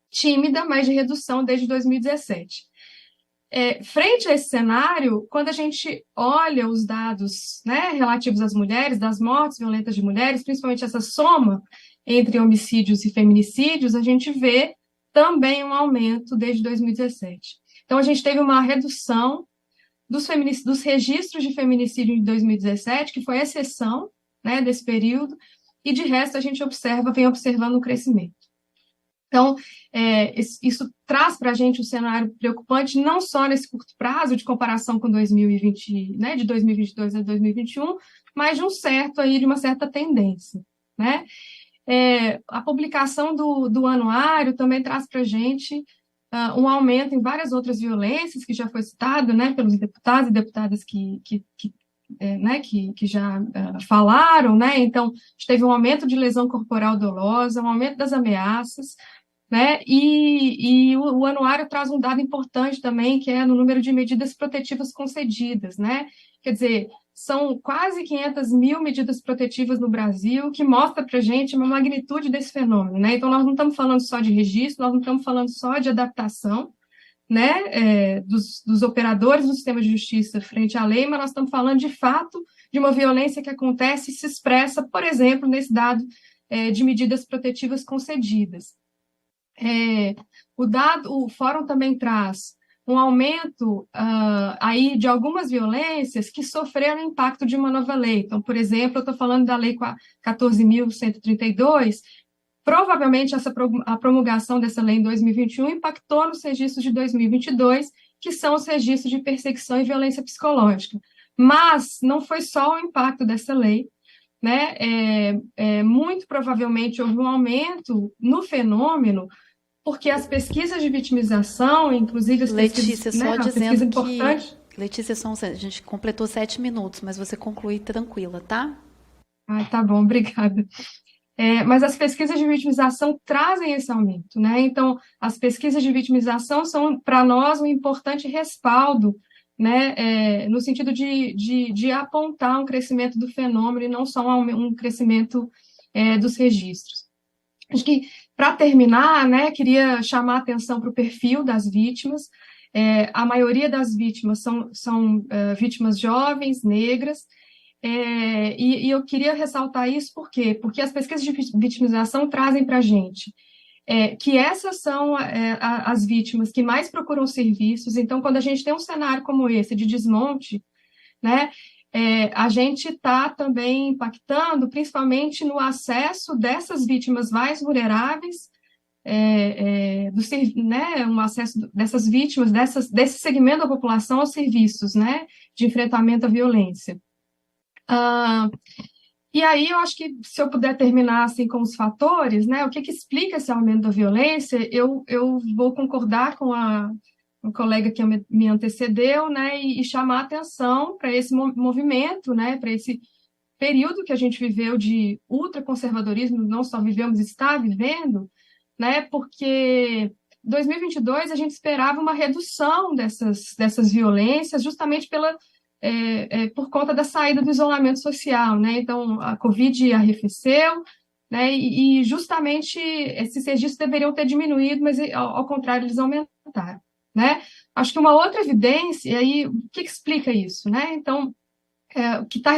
tímida, mas de redução desde 2017. Frente a esse cenário, quando a gente olha os dados, né, relativos às mulheres, das mortes violentas de mulheres, principalmente essa soma entre homicídios e feminicídios, a gente vê também um aumento desde 2017. Então, a gente teve uma redução dos registros de feminicídio em 2017, que foi a exceção, né, desse período, e de resto a gente vem observando um crescimento. Então, isso traz para a gente um cenário preocupante, não só nesse curto prazo, de comparação com 2020, né, de 2022 a 2021, mas de uma certa tendência, né? A publicação do anuário também traz para a gente um aumento em várias outras violências, que já foi citado, né, pelos deputados e deputadas que já falaram, né? Então, a gente teve um aumento de lesão corporal dolosa, um aumento das ameaças, né? E o anuário traz um dado importante também, que é no número de medidas protetivas concedidas, né? Quer dizer, são quase 500 mil medidas protetivas no Brasil, que mostra para a gente uma magnitude desse fenômeno, né? Então, nós não estamos falando só de registro, nós não estamos falando só de adaptação, né, dos operadores do sistema de justiça frente à lei, mas nós estamos falando, de fato, de uma violência que acontece e se expressa, por exemplo, nesse dado de medidas protetivas concedidas. O fórum também traz um aumento aí de algumas violências que sofreram impacto de uma nova lei. Então, por exemplo, eu estou falando da Lei 14.132, provavelmente a promulgação dessa lei em 2021 impactou nos registros de 2022, que são os registros de perseguição e violência psicológica. Mas não foi só o impacto dessa lei, né? Muito provavelmente houve um aumento no fenômeno, porque as pesquisas de vitimização, inclusive as Letícia, pesquisas, só né, dizendo importante. Letícia, a gente completou 7 minutos, mas você conclui tranquila, tá? Tá bom, obrigada. Mas as pesquisas de vitimização trazem esse aumento, né? Então, as pesquisas de vitimização são, para nós, um importante respaldo, né? No sentido de apontar um crescimento do fenômeno e não só um crescimento dos registros. Acho que, para terminar, né, queria chamar a atenção para o perfil das vítimas. A maioria das vítimas são vítimas jovens, negras. E eu queria ressaltar isso por quê? Porque as pesquisas de vitimização trazem para a gente que essas são as vítimas que mais procuram serviços. Então, quando a gente tem um cenário como esse, de desmonte, né, a gente está também impactando principalmente no acesso dessas vítimas mais vulneráveis, um acesso dessas vítimas, desse segmento da população aos serviços, né, de enfrentamento à violência. E aí, eu acho que, se eu puder terminar assim com os fatores, né, o que explica esse aumento da violência, eu vou concordar com a colega que me antecedeu, né, e chamar a atenção para esse movimento, né, para esse período que a gente viveu de ultraconservadorismo, não só vivemos, está vivendo, né, porque em 2022 a gente esperava uma redução dessas violências, justamente por conta da saída do isolamento social, né? Então, a Covid arrefeceu, né? E justamente esses registros deveriam ter diminuído, mas ao contrário, eles aumentaram, né? Acho que uma outra evidência, e aí, o que explica isso, né? Então, que está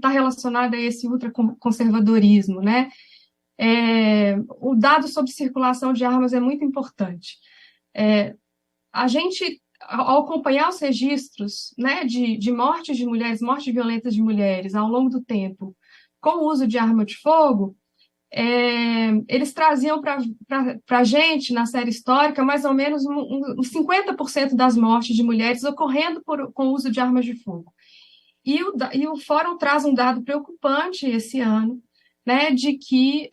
relacionado a esse ultraconservadorismo, né? O dado sobre circulação de armas é muito importante. A gente, ao acompanhar os registros, né, de mortes de mulheres, mortes violentas de mulheres ao longo do tempo, com o uso de arma de fogo, eles traziam para a gente, na série histórica, mais ou menos uns 50% das mortes de mulheres ocorrendo com o uso de armas de fogo. E o Fórum traz um dado preocupante esse ano, né, de que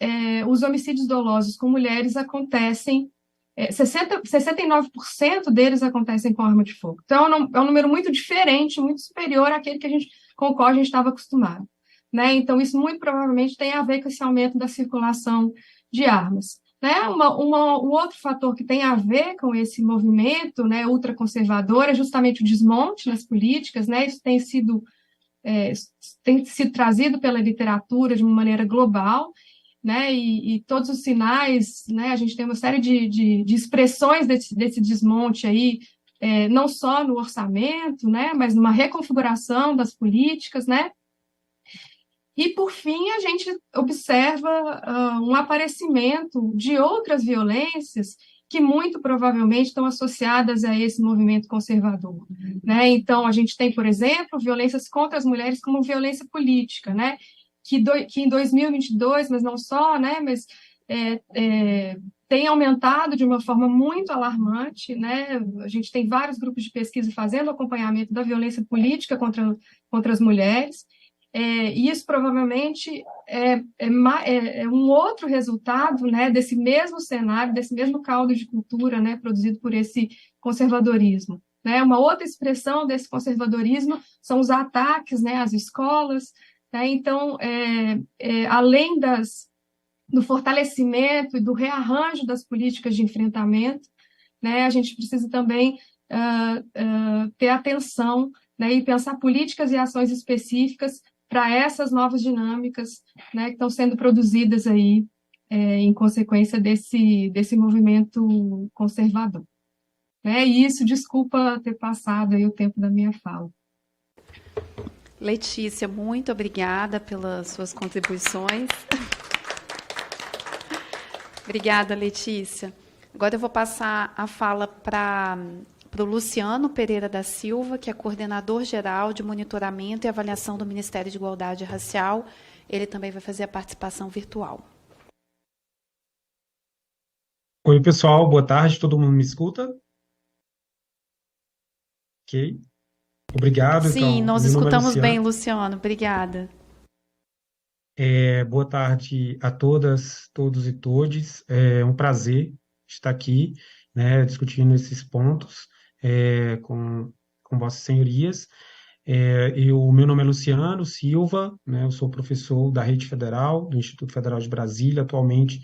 os homicídios dolosos com mulheres acontecem, 69% deles acontecem com arma de fogo. Então, é um número muito diferente, muito superior àquele com o qual a gente estava acostumado, né? Então, isso muito provavelmente tem a ver com esse aumento da circulação de armas, né? Um outro fator que tem a ver com esse movimento, né, ultraconservador, é justamente o desmonte nas políticas, né? Isso tem sido trazido pela literatura de uma maneira global, né, e todos os sinais, né, a gente tem uma série de expressões desse desmonte aí, não só no orçamento, né, mas numa reconfiguração das políticas, né. E, por fim, a gente observa um aparecimento de outras violências que muito provavelmente estão associadas a esse movimento conservador, né. Então, a gente tem, por exemplo, violências contra as mulheres como violência política, né, que em 2022, mas não só, né, mas tem aumentado de uma forma muito alarmante, né. A gente tem vários grupos de pesquisa fazendo acompanhamento da violência política contra as mulheres, E isso provavelmente é um outro resultado, né, desse mesmo cenário, desse mesmo caldo de cultura, né, produzido por esse conservadorismo. Né? Uma outra expressão desse conservadorismo são os ataques, né, às escolas. Né? Então, além do fortalecimento e do rearranjo das políticas de enfrentamento, né, a gente precisa também ter atenção, né, e pensar políticas e ações específicas para essas novas dinâmicas, né, que estão sendo produzidas aí em consequência desse movimento conservador. E isso, desculpa ter passado aí o tempo da minha fala. Letícia, muito obrigada pelas suas contribuições. Obrigada, Letícia. Agora eu vou passar a fala para o Luciano Pereira da Silva, que é coordenador geral de monitoramento e avaliação do Ministério de Igualdade Racial. Ele também vai fazer a participação virtual. Oi, pessoal, boa tarde, todo mundo me escuta? Ok, obrigado. Sim, então, nós meu nome é escutamos Luciano. bem, Luciano, obrigada. Boa tarde a todas, todos e todes. É um prazer estar aqui, né, discutindo esses pontos com vossas senhorias. Meu nome é Luciano Silva, né, eu sou professor da Rede Federal, do Instituto Federal de Brasília. Atualmente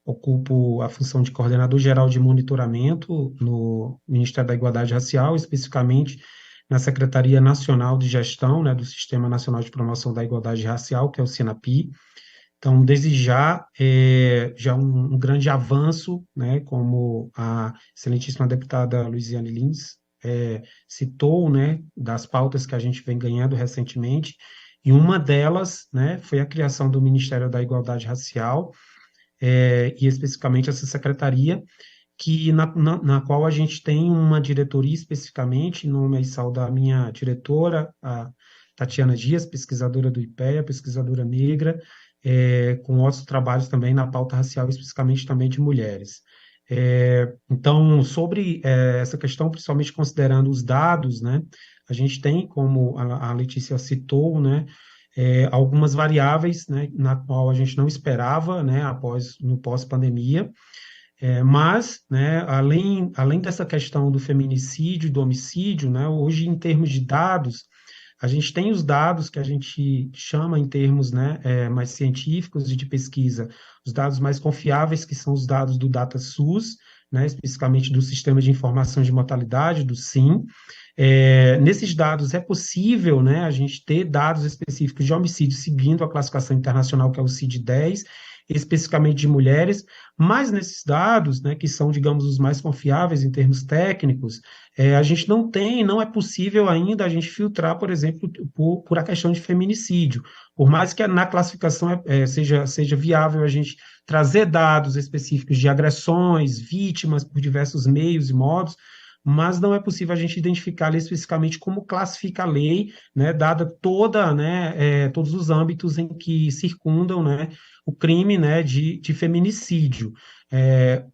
ocupo a função de coordenador geral de monitoramento no Ministério da Igualdade Racial, especificamente na Secretaria Nacional de Gestão, né, do Sistema Nacional de Promoção da Igualdade Racial, que é o SINAPI. Então, desde já um grande avanço, né, como a excelentíssima deputada Luiziane Lins citou, né, das pautas que a gente vem ganhando recentemente, e uma delas, né, foi a criação do Ministério da Igualdade Racial, e especificamente essa secretaria, na qual a gente tem uma diretoria especificamente, em nome e sal da minha diretora, a Tatiana Dias, pesquisadora do IPEA, pesquisadora negra, com outros trabalhos também na pauta racial, especificamente também de mulheres. Então, sobre essa questão, principalmente considerando os dados, né, a gente tem, como a Letícia citou, né, algumas variáveis, né, na qual a gente não esperava, né, no pós-pandemia, mas, né, além dessa questão do feminicídio e do homicídio, né, hoje, em termos de dados, a gente tem os dados que a gente chama em termos, né, mais científicos e de pesquisa, os dados mais confiáveis, que são os dados do DataSUS, né, especificamente do Sistema de Informação de Mortalidade, do SIM. Nesses dados é possível, né, a gente ter dados específicos de homicídio seguindo a classificação internacional, que é o CID-10, especificamente de mulheres, mas nesses dados, né, que são, digamos, os mais confiáveis em termos técnicos, a gente não é possível ainda a gente filtrar, por exemplo, por a questão de feminicídio. Por mais que na classificação seja viável a gente trazer dados específicos de agressões, vítimas por diversos meios e modos, mas não é possível a gente identificar ali especificamente como classifica a lei, né, dada todos os âmbitos em que circundam, né, o crime, né, de feminicídio.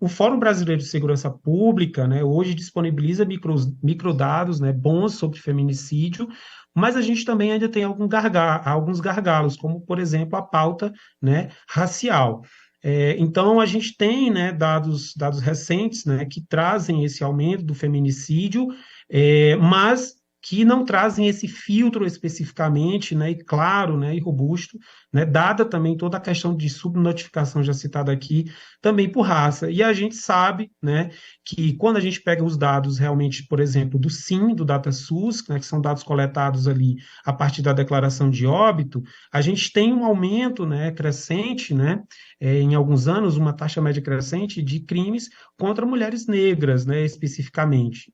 O Fórum Brasileiro de Segurança Pública, né, hoje disponibiliza microdados, né, bons sobre feminicídio, mas a gente também ainda tem alguns gargalos, como, por exemplo, a pauta, né, racial. Então, a gente tem, né, dados recentes, né, que trazem esse aumento do feminicídio, mas que não trazem esse filtro especificamente, né, e claro, né, e robusto, né, dada também toda a questão de subnotificação já citada aqui, também por raça. E a gente sabe, né, que quando a gente pega os dados realmente, por exemplo, do SIM, do DataSUS, né, que são dados coletados ali a partir da declaração de óbito, a gente tem um aumento, né, crescente, né, em alguns anos, uma taxa média crescente de crimes contra mulheres negras, né, especificamente.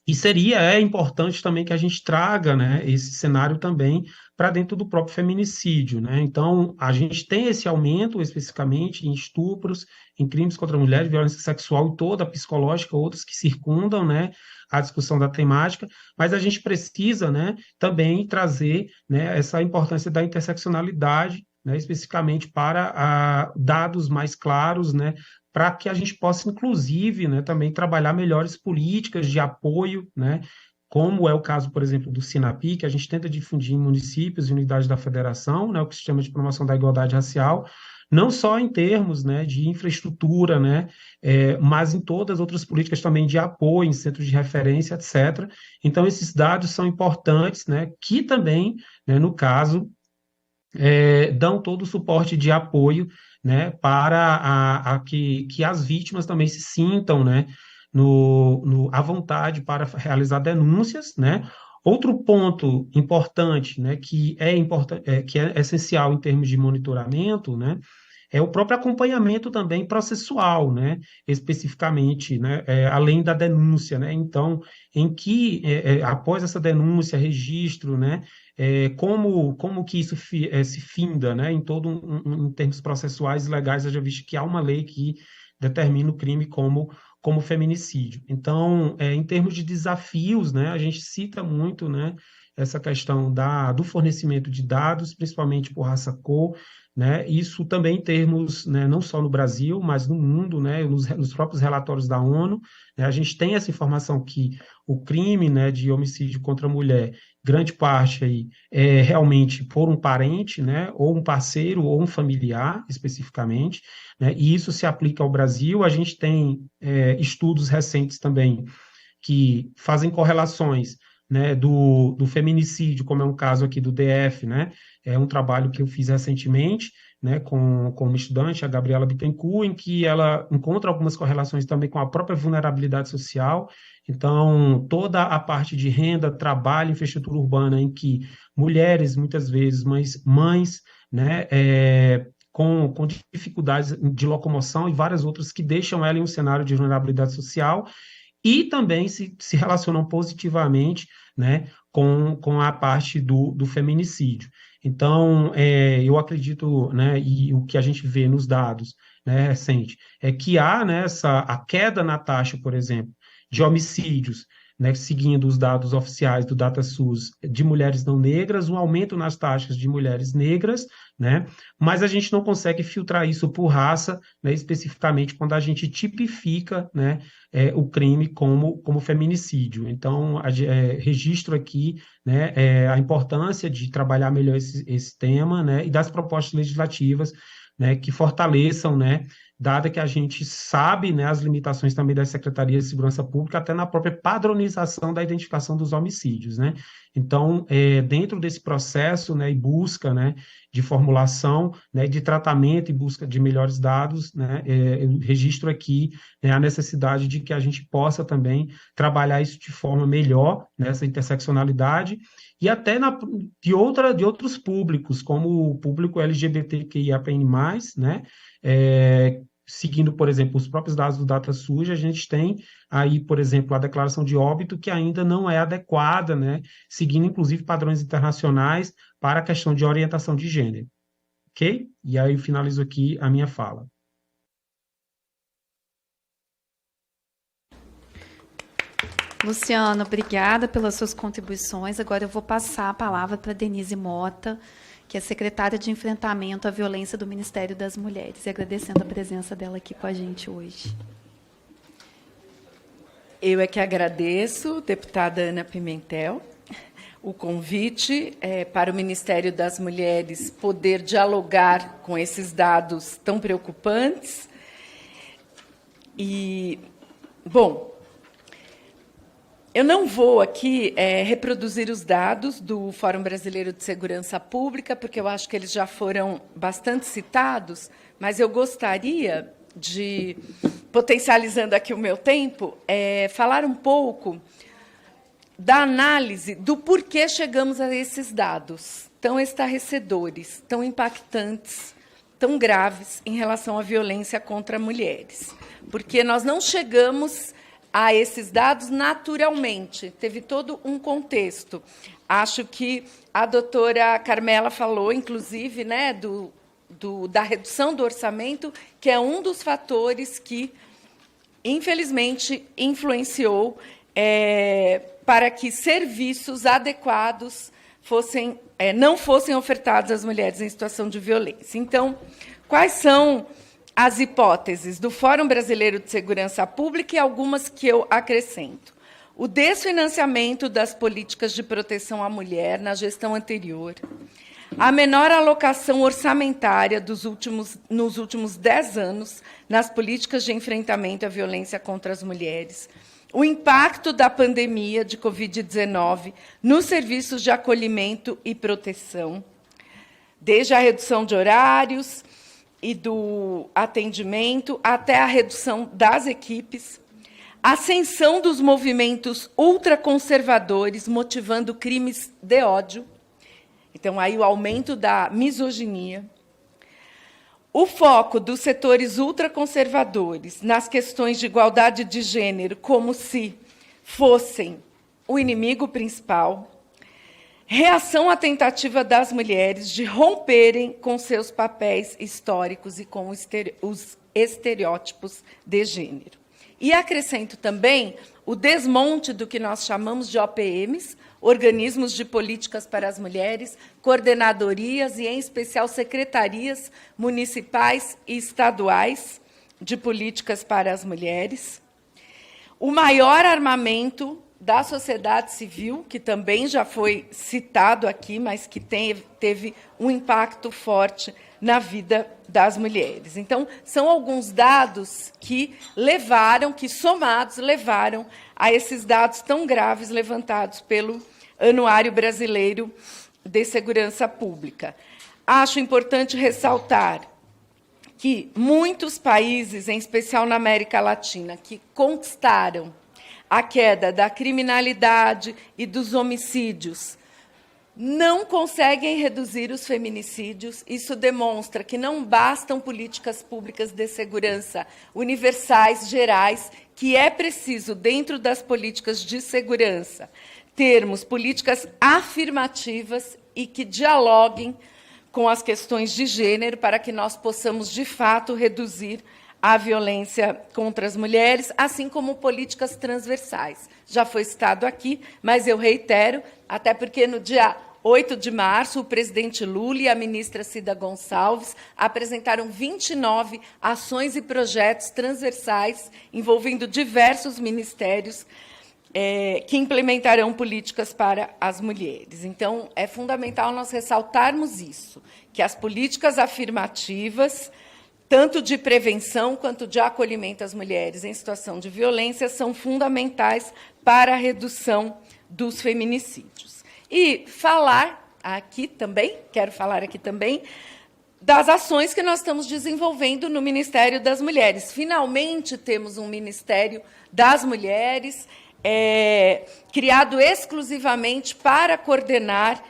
E seria importante também que a gente traga, né, esse cenário também para dentro do próprio feminicídio, né? Então, a gente tem esse aumento especificamente em estupros, em crimes contra a mulher, violência sexual e toda a psicológica, outros que circundam, né, a discussão da temática, mas a gente precisa, né, também trazer, né, essa importância da interseccionalidade, né, especificamente para dados mais claros, né, para que a gente possa, inclusive, né, também trabalhar melhores políticas de apoio, né, como é o caso, por exemplo, do SINAPI, que a gente tenta difundir em municípios e unidades da federação, né, o que se chama de promoção da igualdade racial, não só em termos, né, de infraestrutura, né, mas em todas as outras políticas também de apoio, em centros de referência, etc. Então, esses dados são importantes, né, que também, né, no caso, dão todo o suporte de apoio, né, para que as vítimas também se sintam, né, à vontade para realizar denúncias, né. Outro ponto importante, né, que é essencial em termos de monitoramento, né, é o próprio acompanhamento também processual, né, especificamente, né, além da denúncia, né, então, após essa denúncia, registro, né, como que isso se finda, né, em termos processuais e legais, já visto que há uma lei que determina o crime como feminicídio. Então, em termos de desafios, né, a gente cita muito, né, essa questão do fornecimento de dados, principalmente por raça-cor, né, isso também em termos, né, não só no Brasil, mas no mundo, né, nos próprios relatórios da ONU, né, a gente tem essa informação que o crime, né, de homicídio contra a mulher, grande parte aí é realmente por um parente, né, ou um parceiro, ou um familiar, especificamente, né, e isso se aplica ao Brasil. A gente tem estudos recentes também que fazem correlações, né, do feminicídio, como é um caso aqui do DF, né, é um trabalho que eu fiz recentemente, né, com uma estudante, a Gabriela Bittencourt, em que ela encontra algumas correlações também com a própria vulnerabilidade social. Então, toda a parte de renda, trabalho, infraestrutura urbana, em que mulheres, muitas vezes, mães, né, com dificuldades de locomoção e várias outras que deixam ela em um cenário de vulnerabilidade social, e também se relacionam positivamente, né, com a parte do feminicídio. Então, eu acredito, né, e o que a gente vê nos dados, né, recentes, é que há, né, a queda na taxa, por exemplo, de homicídios, né, seguindo os dados oficiais do DataSUS, de mulheres não negras, um aumento nas taxas de mulheres negras, né, mas a gente não consegue filtrar isso por raça, né, especificamente quando a gente tipifica, né, o crime como feminicídio. Então, registro aqui, né, a importância de trabalhar melhor esse tema, né, e das propostas legislativas, né, que fortaleçam, né, dada que a gente sabe, né, as limitações também da Secretaria de Segurança Pública, até na própria padronização da identificação dos homicídios, né? Então, dentro desse processo, né, e busca, né, de formulação, né, de tratamento e busca de melhores dados, né, eu registro aqui, né, a necessidade de que a gente possa também trabalhar isso de forma melhor, né, essa interseccionalidade, e até de outros públicos, como o público LGBTQIAPN+, né, seguindo, por exemplo, os próprios dados do DataSUS, a gente tem aí, por exemplo, a declaração de óbito que ainda não é adequada, né, seguindo, inclusive, padrões internacionais para a questão de orientação de gênero. Ok? E aí eu finalizo aqui a minha fala. Luciano, obrigada pelas suas contribuições. Agora eu vou passar a palavra para Denise Mota, que é secretária de Enfrentamento à Violência do Ministério das Mulheres, e agradecendo a presença dela aqui com a gente hoje. Eu é que agradeço, deputada Ana Pimentel, o convite para o Ministério das Mulheres poder dialogar com esses dados tão preocupantes. E, bom, eu não vou aqui reproduzir os dados do Fórum Brasileiro de Segurança Pública, porque eu acho que eles já foram bastante citados, mas eu gostaria de, potencializando aqui o meu tempo, falar um pouco da análise do porquê chegamos a esses dados tão estarrecedores, tão impactantes, tão graves em relação à violência contra mulheres. Porque nós não chegamos a esses dados naturalmente, teve todo um contexto. Acho que a doutora Carmela falou, inclusive, né, da redução do orçamento, que é um dos fatores que, infelizmente, influenciou para que serviços adequados não fossem ofertados às mulheres em situação de violência. Então, quais são as hipóteses do Fórum Brasileiro de Segurança Pública e algumas que eu acrescento? o desfinanciamento das políticas de proteção à mulher na gestão anterior, a menor alocação orçamentária nos últimos 10 anos nas políticas de enfrentamento à violência contra as mulheres, o impacto da pandemia de Covid-19 nos serviços de acolhimento e proteção, desde a redução de horários e do atendimento até a redução das equipes, a ascensão dos movimentos ultraconservadores motivando crimes de ódio, então aí o aumento da misoginia, o foco dos setores ultraconservadores nas questões de igualdade de gênero como se fossem o inimigo principal, reação à tentativa das mulheres de romperem com seus papéis históricos e com os estereótipos de gênero. E acrescento também o desmonte do que nós chamamos de OPMs, Organismos de Políticas para as Mulheres, coordenadorias e, em especial, secretarias municipais e estaduais de políticas para as mulheres. O maior armamento da sociedade civil, que também já foi citado aqui, mas que teve um impacto forte na vida das mulheres. Então, são alguns dados que somados, levaram a esses dados tão graves levantados pelo Anuário Brasileiro de Segurança Pública. Acho importante ressaltar que muitos países, em especial na América Latina, que conquistaram a queda da criminalidade e dos homicídios, não conseguem reduzir os feminicídios. Isso demonstra que não bastam políticas públicas de segurança universais, gerais, que é preciso, dentro das políticas de segurança, termos políticas afirmativas e que dialoguem com as questões de gênero para que nós possamos, de fato, reduzir a violência contra as mulheres, assim como políticas transversais. Já foi citado aqui, mas eu reitero, até porque no dia 8 de março, o presidente Lula e a ministra Cida Gonçalves apresentaram 29 ações e projetos transversais envolvendo diversos ministérios que implementarão políticas para as mulheres. Então, é fundamental nós ressaltarmos isso, que as políticas afirmativas, tanto de prevenção quanto de acolhimento às mulheres em situação de violência, são fundamentais para a redução dos feminicídios. E quero falar aqui também, das ações que nós estamos desenvolvendo no Ministério das Mulheres. Finalmente temos um Ministério das Mulheres, criado exclusivamente para coordenar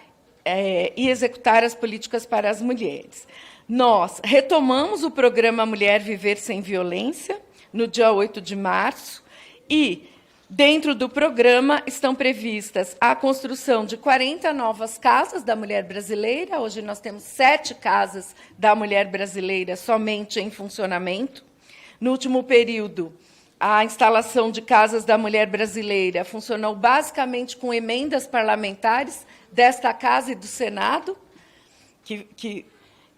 e executar as políticas para as mulheres. Nós retomamos o programa Mulher Viver Sem Violência, no dia 8 de março, e, dentro do programa, estão previstas a construção de 40 novas casas da mulher brasileira. Hoje nós temos 7 casas da mulher brasileira somente em funcionamento. No último período, a instalação de casas da mulher brasileira funcionou basicamente com emendas parlamentares desta Casa e do Senado, que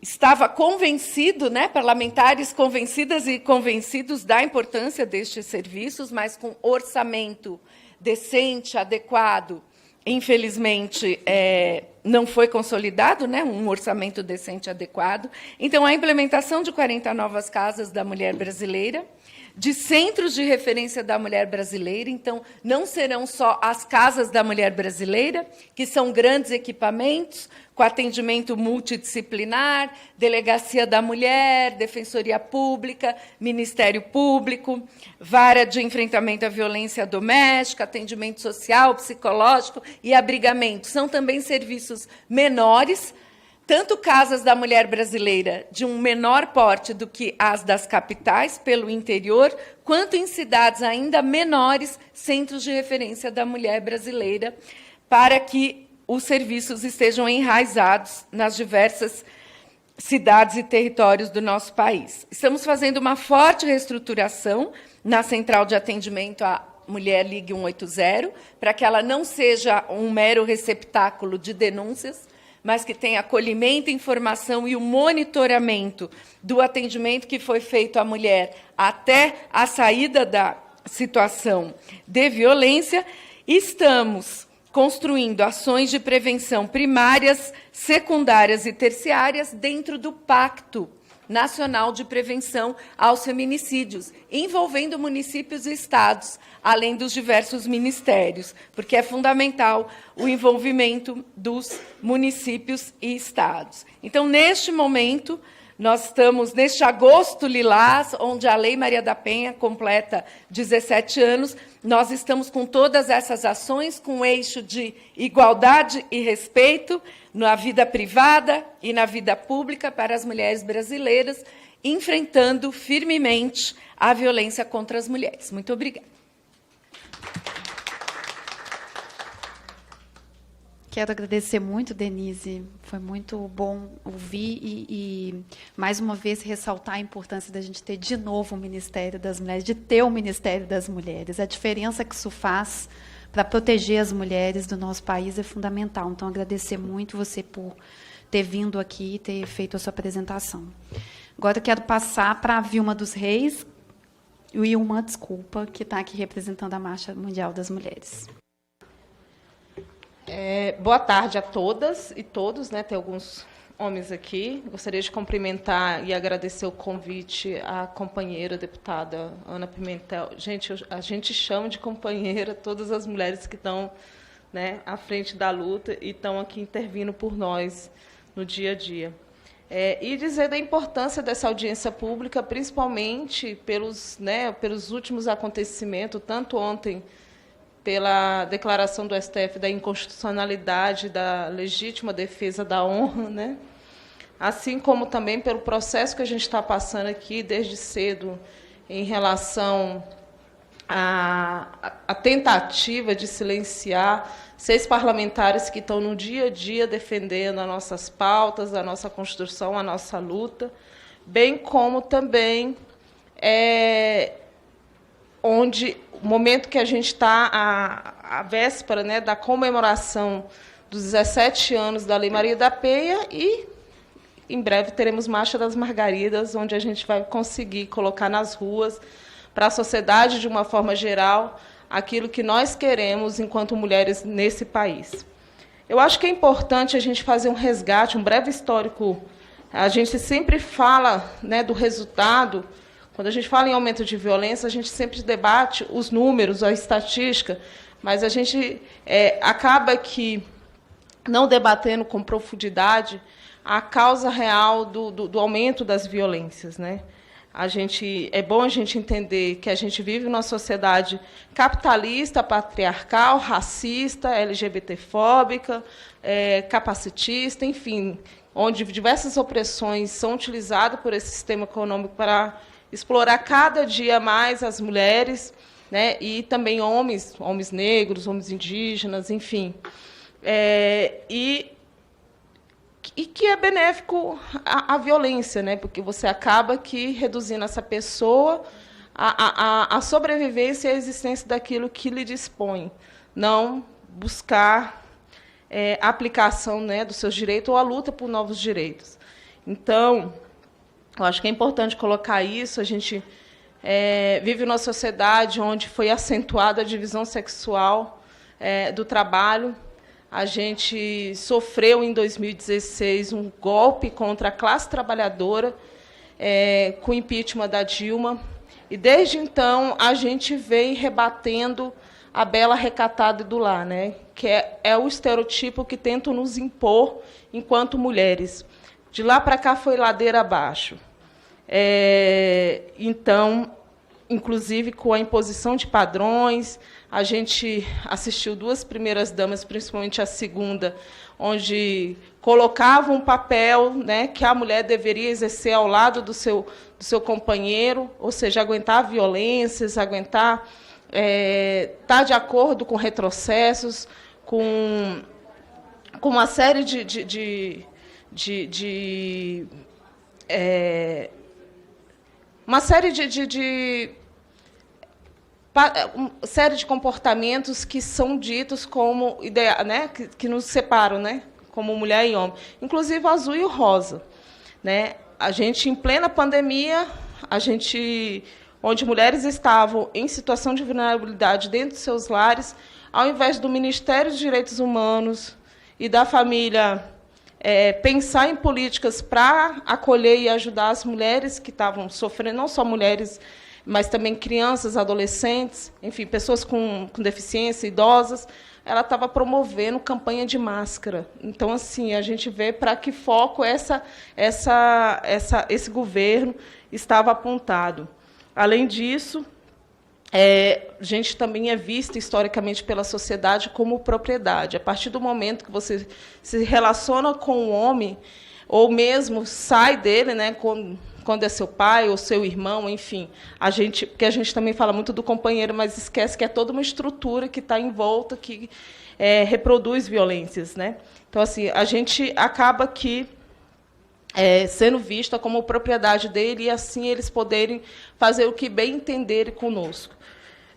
estava convencido, parlamentares convencidas e convencidos da importância destes serviços, mas com orçamento decente, adequado, infelizmente, não foi consolidado, um orçamento decente e adequado. Então, a implementação de 40 novas casas da mulher brasileira, de centros de referência da mulher brasileira. Então, não serão só as casas da mulher brasileira, que são grandes equipamentos, com atendimento multidisciplinar, delegacia da mulher, defensoria pública, Ministério Público, vara de enfrentamento à violência doméstica, atendimento social, psicológico e abrigamento. São também serviços menores, tanto casas da mulher brasileira de um menor porte do que as das capitais, pelo interior, quanto em cidades ainda menores, centros de referência da mulher brasileira, para que os serviços estejam enraizados nas diversas cidades e territórios do nosso país. Estamos fazendo uma forte reestruturação na Central de Atendimento à Mulher Ligue 180, para que ela não seja um mero receptáculo de denúncias, mas que tenha acolhimento, informação e o monitoramento do atendimento que foi feito à mulher até a saída da situação de violência, estamos construindo ações de prevenção primárias, secundárias e terciárias dentro do Pacto Nacional de Prevenção aos Feminicídios, envolvendo municípios e estados, além dos diversos ministérios, porque é fundamental o envolvimento dos municípios e estados. Então, neste momento, nós estamos neste agosto lilás, onde a Lei Maria da Penha completa 17 anos, nós estamos com todas essas ações com o eixo de igualdade e respeito na vida privada e na vida pública para as mulheres brasileiras, enfrentando firmemente a violência contra as mulheres. Muito obrigada. Quero agradecer muito, Denise. Foi muito bom ouvir e mais uma vez, ressaltar a importância da gente ter de novo o Ministério das Mulheres, de ter o Ministério das Mulheres. A diferença que isso faz para proteger as mulheres do nosso país é fundamental. Então, agradecer muito você por ter vindo aqui e ter feito a sua apresentação. Agora, eu quero passar para a Vilma dos Reis e uma desculpa, que está aqui representando a Marcha Mundial das Mulheres. Boa tarde a todas e todos, né? Tem alguns homens aqui. Gostaria de cumprimentar e agradecer o convite à companheira deputada Ana Pimentel. Gente, a gente chama de companheira todas as mulheres que estão, né, à frente da luta e estão aqui intervindo por nós no dia a dia. E dizer da importância dessa audiência pública, principalmente pelos últimos acontecimentos, tanto ontem pela declaração do STF da inconstitucionalidade da legítima defesa da honra, né? Assim como também pelo processo que a gente está passando aqui desde cedo em relação à tentativa de silenciar 6 parlamentares que estão no dia a dia defendendo as nossas pautas, a nossa construção, a nossa luta, bem como também onde o momento que a gente está à véspera, né, da comemoração dos 17 anos da Lei Maria da Penha e, em breve, teremos Marcha das Margaridas, onde a gente vai conseguir colocar nas ruas, para a sociedade, de uma forma geral, aquilo que nós queremos enquanto mulheres nesse país. Eu acho que é importante a gente fazer um resgate, um breve histórico. A gente sempre fala, né, do resultado. Quando a gente fala em aumento de violência, a gente sempre debate os números, a estatística, mas a gente acaba que não debatendo com profundidade a causa real do aumento das violências, né? É bom a gente entender que a gente vive numa sociedade capitalista, patriarcal, racista, LGBTfóbica, capacitista, enfim, onde diversas opressões são utilizadas por esse sistema econômico para explorar cada dia mais as mulheres, né, e também homens negros, homens indígenas, enfim. E que é benéfico à violência, né, porque você acaba aqui reduzindo essa pessoa à sobrevivência e à existência daquilo que lhe dispõe, não buscar a aplicação, né, dos seus direitos ou a luta por novos direitos. Então, eu acho que é importante colocar isso. A gente vive numa sociedade onde foi acentuada a divisão sexual do trabalho. A gente sofreu, em 2016, um golpe contra a classe trabalhadora com o impeachment da Dilma. E, desde então, a gente vem rebatendo a bela recatada do lar, né? Que é o estereotipo que tentam nos impor enquanto mulheres. De lá para cá foi ladeira abaixo. Então, inclusive com a imposição de padrões, a gente assistiu 2 primeiras damas, principalmente a segunda, onde colocavam um papel, né, que a mulher deveria exercer ao lado do seu companheiro, ou seja, aguentar violências, aguentar estar de acordo com retrocessos, com uma série série de comportamentos que são ditos como né, que nos separam, né, como mulher e homem, inclusive o azul e o rosa, né? A gente, em plena pandemia, a gente onde mulheres estavam em situação de vulnerabilidade dentro de seus lares, ao invés do Ministério dos Direitos Humanos e da família pensar em políticas para acolher e ajudar as mulheres que estavam sofrendo, não só mulheres, mas também crianças, adolescentes, enfim, pessoas com deficiência, idosas, ela estava promovendo campanha de máscara. Então, assim, a gente vê para que foco esse governo estava apontado. Além disso, a gente também é vista historicamente pela sociedade como propriedade. A partir do momento que você se relaciona com o homem, ou mesmo sai dele, né, quando é seu pai ou seu irmão, enfim, porque a gente também fala muito do companheiro, mas esquece que é toda uma estrutura que está em volta, que reproduz violências, né? Então, assim, a gente acaba sendo vista como propriedade dele e, assim, eles poderem fazer o que bem entenderem conosco.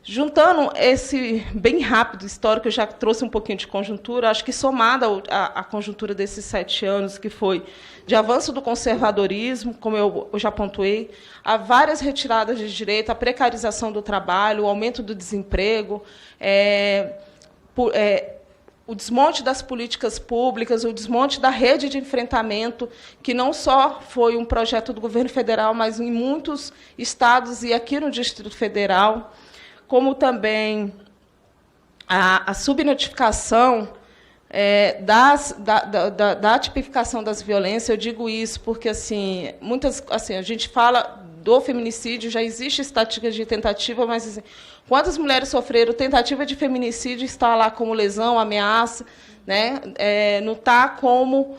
Juntando esse bem rápido histórico, eu já trouxe um pouquinho de conjuntura, acho que somada à conjuntura desses 7 anos, que foi de avanço do conservadorismo, como eu já pontuei, a várias retiradas de direito, a precarização do trabalho, o aumento do desemprego, o desmonte das políticas públicas, o desmonte da rede de enfrentamento, que não só foi um projeto do governo federal, mas em muitos estados e aqui no Distrito Federal, como também a subnotificação da tipificação das violências. Eu digo isso porque assim, a gente fala do feminicídio, já existe estatística de tentativa, mas assim, quantas mulheres sofreram tentativa de feminicídio está lá como lesão, ameaça, né? Não está como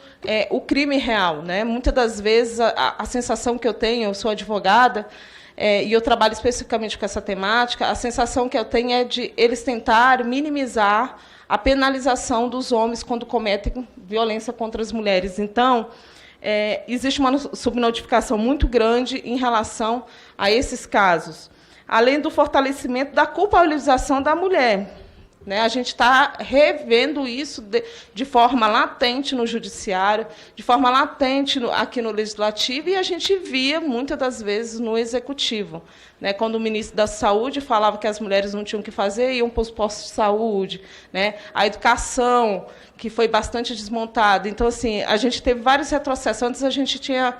o crime real, né? Muitas das vezes a sensação que eu tenho, eu sou advogada, e eu trabalho especificamente com essa temática, a sensação que eu tenho é de eles tentarem minimizar a penalização dos homens quando cometem violência contra as mulheres. Então, existe uma subnotificação muito grande em relação a esses casos, além do fortalecimento da culpabilização da mulher. A gente está revendo isso de forma latente no judiciário, de forma latente aqui no legislativo, e a gente via, muitas das vezes, no executivo. Quando o ministro da Saúde falava que as mulheres não tinham o que fazer, iam para os postos de saúde. A educação, que foi bastante desmontada. Então, assim, a gente teve vários retrocessos. Antes, a gente tinha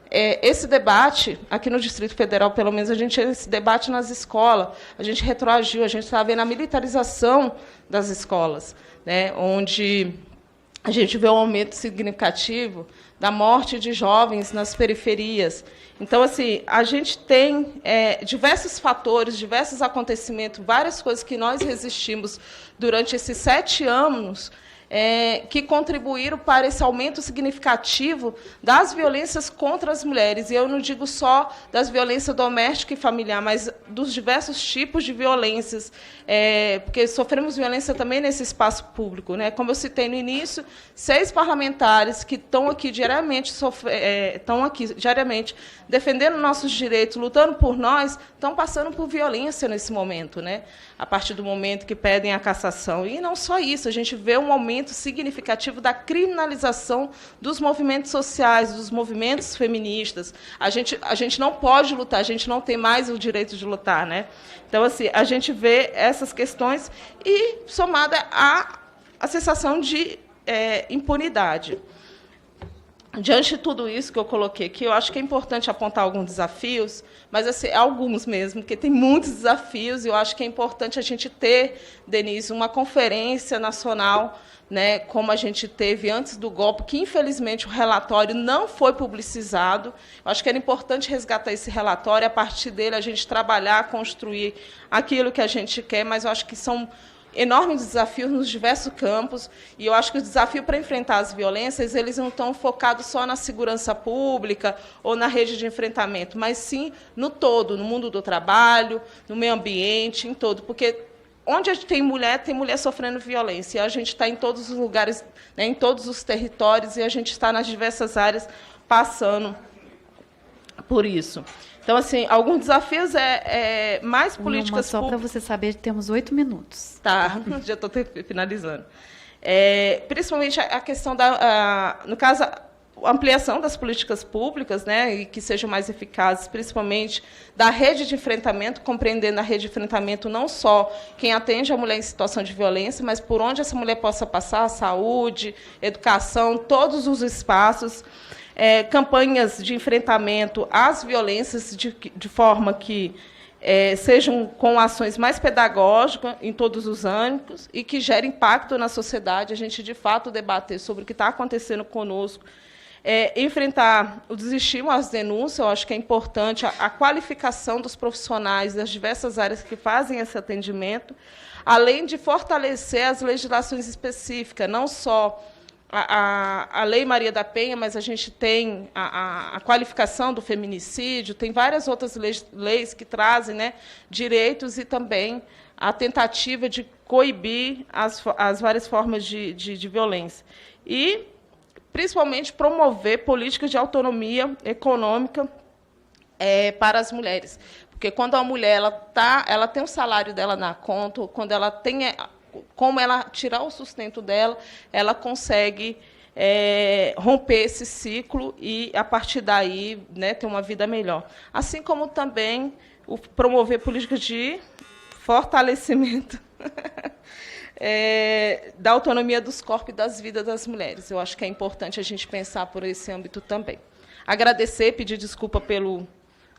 esse debate, aqui no Distrito Federal, pelo menos, a gente tinha esse debate nas escolas, a gente retroagiu, a gente estava vendo a militarização das escolas, onde a gente vê um aumento significativo da morte de jovens nas periferias. Então, assim, a gente tem diversos fatores, diversos acontecimentos, várias coisas que nós resistimos durante esses 7 anos, que contribuíram para esse aumento significativo das violências contra as mulheres. E eu não digo só das violências doméstica e familiar, mas dos diversos tipos de violências, porque sofremos violência também nesse espaço público. Como eu citei no início, 6 parlamentares que estão aqui diariamente, defendendo nossos direitos, lutando por nós, estão passando por violência nesse momento, a partir do momento que pedem a cassação. E não só isso, a gente vê um aumento significativo da criminalização dos movimentos sociais, dos movimentos feministas. A gente não pode lutar, a gente não tem mais o direito de lutar. Então, assim, a gente vê essas questões e somada à sensação de impunidade. Diante de tudo isso que eu coloquei aqui, eu acho que é importante apontar alguns desafios, mas assim, alguns mesmo, porque tem muitos desafios, e eu acho que é importante a gente ter, Denise, uma conferência nacional, como a gente teve antes do golpe, que, infelizmente, o relatório não foi publicizado. Eu acho que era importante resgatar esse relatório, e, a partir dele, a gente trabalhar, construir aquilo que a gente quer, mas eu acho que são enormes desafios nos diversos campos, e eu acho que o desafio para enfrentar as violências, eles não estão focados só na segurança pública ou na rede de enfrentamento, mas sim no todo, no mundo do trabalho, no meio ambiente, em todo, porque onde a gente tem mulher sofrendo violência, e a gente está em todos os lugares, em todos os territórios, e a gente está nas diversas áreas passando por isso. Então, assim, alguns desafios mais políticas públicas. Só para você saber, temos 8 minutos. Tá, já estou finalizando. Principalmente a questão no caso, ampliação das políticas públicas, né, e que sejam mais eficazes, principalmente da rede de enfrentamento, compreendendo a rede de enfrentamento não só quem atende a mulher em situação de violência, mas por onde essa mulher possa passar, saúde, educação, todos os espaços, campanhas de enfrentamento às violências de forma que sejam com ações mais pedagógicas em todos os âmbitos e que gerem impacto na sociedade, a gente, de fato, debater sobre o que está acontecendo conosco, enfrentar o desestímulo às denúncias. Eu acho que é importante a qualificação dos profissionais das diversas áreas que fazem esse atendimento, além de fortalecer as legislações específicas, não só a Lei Maria da Penha, mas a gente tem a qualificação do feminicídio, tem várias outras leis que trazem, né, direitos e também a tentativa de coibir as várias formas de violência. E, principalmente, promover políticas de autonomia econômica para as mulheres. Porque, quando a mulher ela tem o salário dela na conta, quando ela tem como ela tirar o sustento dela, ela consegue romper esse ciclo e, a partir daí, né, ter uma vida melhor. Assim como também promover políticas de fortalecimento da autonomia dos corpos e das vidas das mulheres. Eu acho que é importante a gente pensar por esse âmbito também. Agradecer, pedir desculpa pelo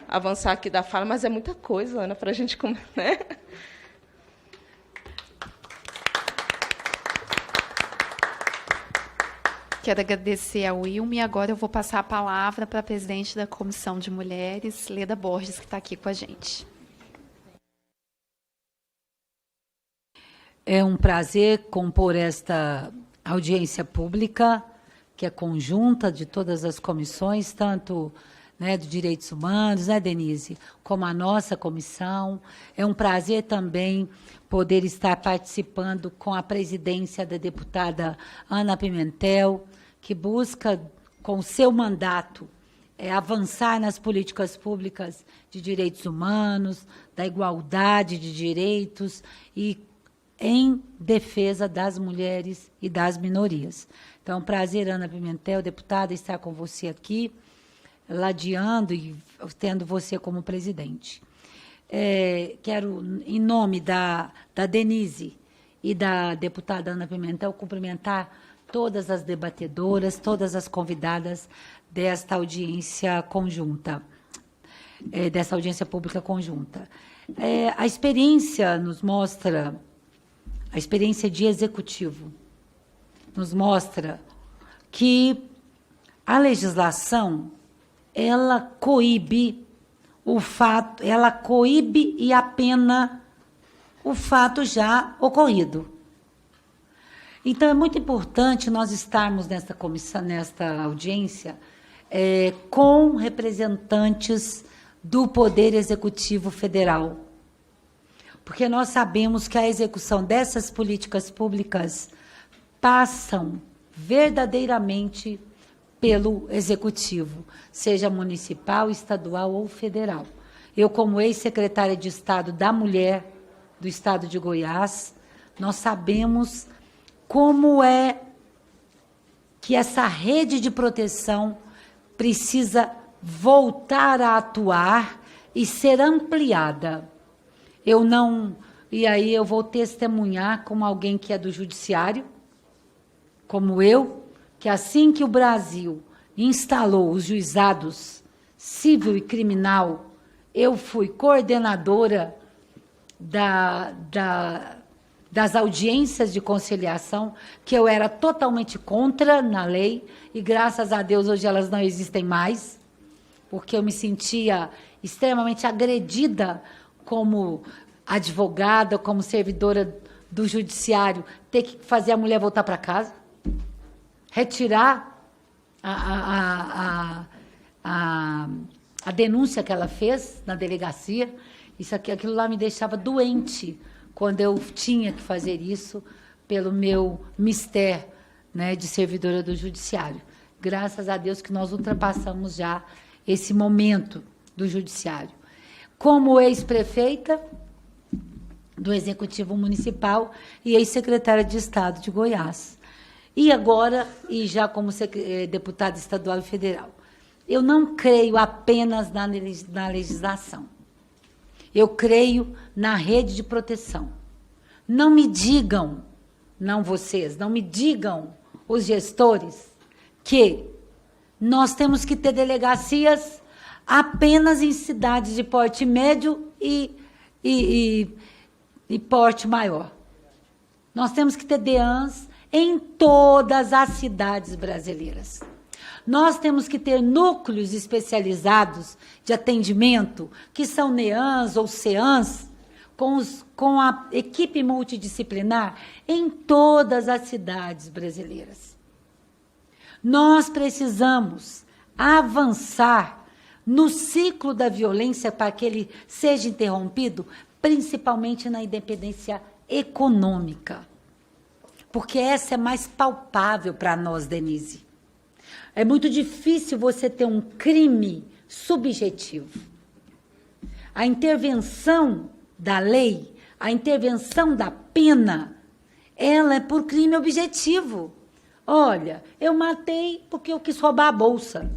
avançar aqui da fala, mas é muita coisa, Ana, para a gente, né? Quero agradecer ao Wilma e agora eu vou passar a palavra para a presidente da Comissão de Mulheres, Leda Borges, que está aqui com a gente. É um prazer compor esta audiência pública, que é conjunta de todas as comissões, tanto, né, de Direitos Humanos, né, Denise, como a nossa comissão. É um prazer também poder estar participando com a presidência da deputada Ana Pimentel, que busca, com o seu mandato, avançar nas políticas públicas de direitos humanos, da igualdade de direitos e em defesa das mulheres e das minorias. Então, é um prazer, Ana Pimentel, deputada, estar com você aqui, ladeando e tendo você como presidente. Quero, em nome da Denise e da deputada Ana Pimentel, cumprimentar todas as debatedoras, todas as convidadas desta audiência conjunta, dessa audiência pública conjunta. A experiência nos mostra, a experiência de executivo, nos mostra que a legislação, ela coíbe o fato, ela coíbe e apena o fato já ocorrido. Então, é muito importante nós estarmos nesta comissão, nesta audiência, com representantes do Poder Executivo Federal, porque nós sabemos que a execução dessas políticas públicas passam verdadeiramente pelo Executivo, seja municipal, estadual ou federal. Eu, como ex-secretária de Estado da Mulher do Estado de Goiás, nós sabemos como é que essa rede de proteção precisa voltar a atuar e ser ampliada. E aí eu vou testemunhar como alguém que é do judiciário, como eu, que assim que o Brasil instalou os juizados civil e criminal, eu fui coordenadora das audiências de conciliação, que eu era totalmente contra na lei, e graças a Deus hoje elas não existem mais, porque eu me sentia extremamente agredida como advogada, como servidora do judiciário, ter que fazer a mulher voltar para casa, retirar a denúncia que ela fez na delegacia. Aquilo lá me deixava doente quando eu tinha que fazer isso pelo meu mistério, né, de servidora do judiciário. Graças a Deus que nós ultrapassamos já esse momento do judiciário. Como ex-prefeita do Executivo Municipal e ex-secretária de Estado de Goiás. E agora, e já como deputada estadual e federal, eu não creio apenas na legislação. Eu creio na rede de proteção. Não me digam, não vocês, não me digam, os gestores, que nós temos que ter delegacias apenas em cidades de porte médio e porte maior. Nós temos que ter DEANs em todas as cidades brasileiras. Nós temos que ter núcleos especializados de atendimento, que são NEANs ou CEANs, com a equipe multidisciplinar em todas as cidades brasileiras. Nós precisamos avançar no ciclo da violência para que ele seja interrompido, principalmente na independência econômica. Porque essa é mais palpável para nós, Denise. É muito difícil você ter um crime subjetivo. A intervenção da lei, a intervenção da pena, ela é por crime objetivo. Olha, eu matei porque eu quis roubar a bolsa.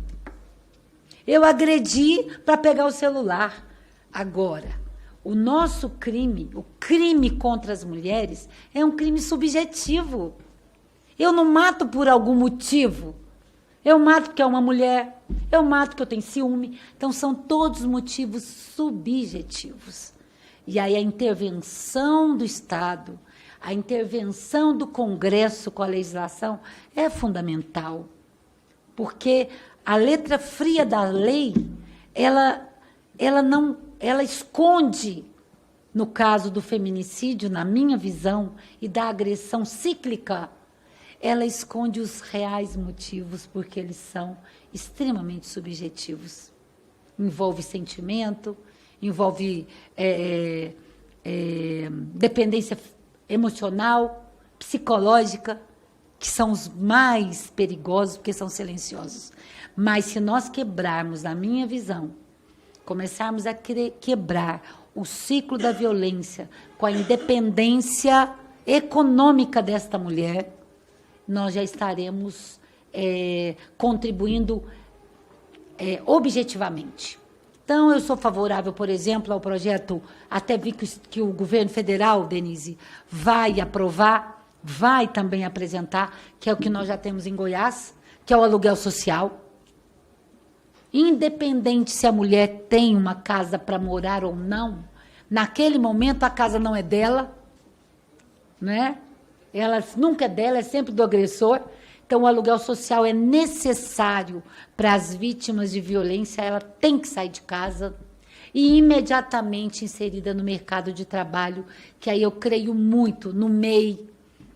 Eu agredi para pegar o celular. Agora, o nosso crime, o crime contra as mulheres, é um crime subjetivo. Eu não mato por algum motivo. Eu mato porque é uma mulher, eu mato porque eu tenho ciúme. Então, são todos motivos subjetivos. E aí a intervenção do Estado, a intervenção do Congresso com a legislação é fundamental. Porque a letra fria da lei, ela esconde, no caso do feminicídio, na minha visão, e da agressão cíclica, ela esconde os reais motivos, porque eles são extremamente subjetivos. Envolve sentimento, envolve dependência emocional, psicológica, que são os mais perigosos, porque são silenciosos. Mas se nós quebrarmos, na minha visão, começarmos a quebrar o ciclo da violência com a independência econômica desta mulher, nós já estaremos contribuindo objetivamente. Então, eu sou favorável, por exemplo, ao projeto, até vi que o governo federal, Denise, vai aprovar, vai também apresentar, que é o que nós já temos em Goiás, que é o aluguel social. Independente se a mulher tem uma casa para morar ou não, naquele momento a casa não é dela, né? Ela nunca é dela, é sempre do agressor. Então, o aluguel social é necessário para as vítimas de violência, ela tem que sair de casa e imediatamente inserida no mercado de trabalho, que aí eu creio muito no MEI,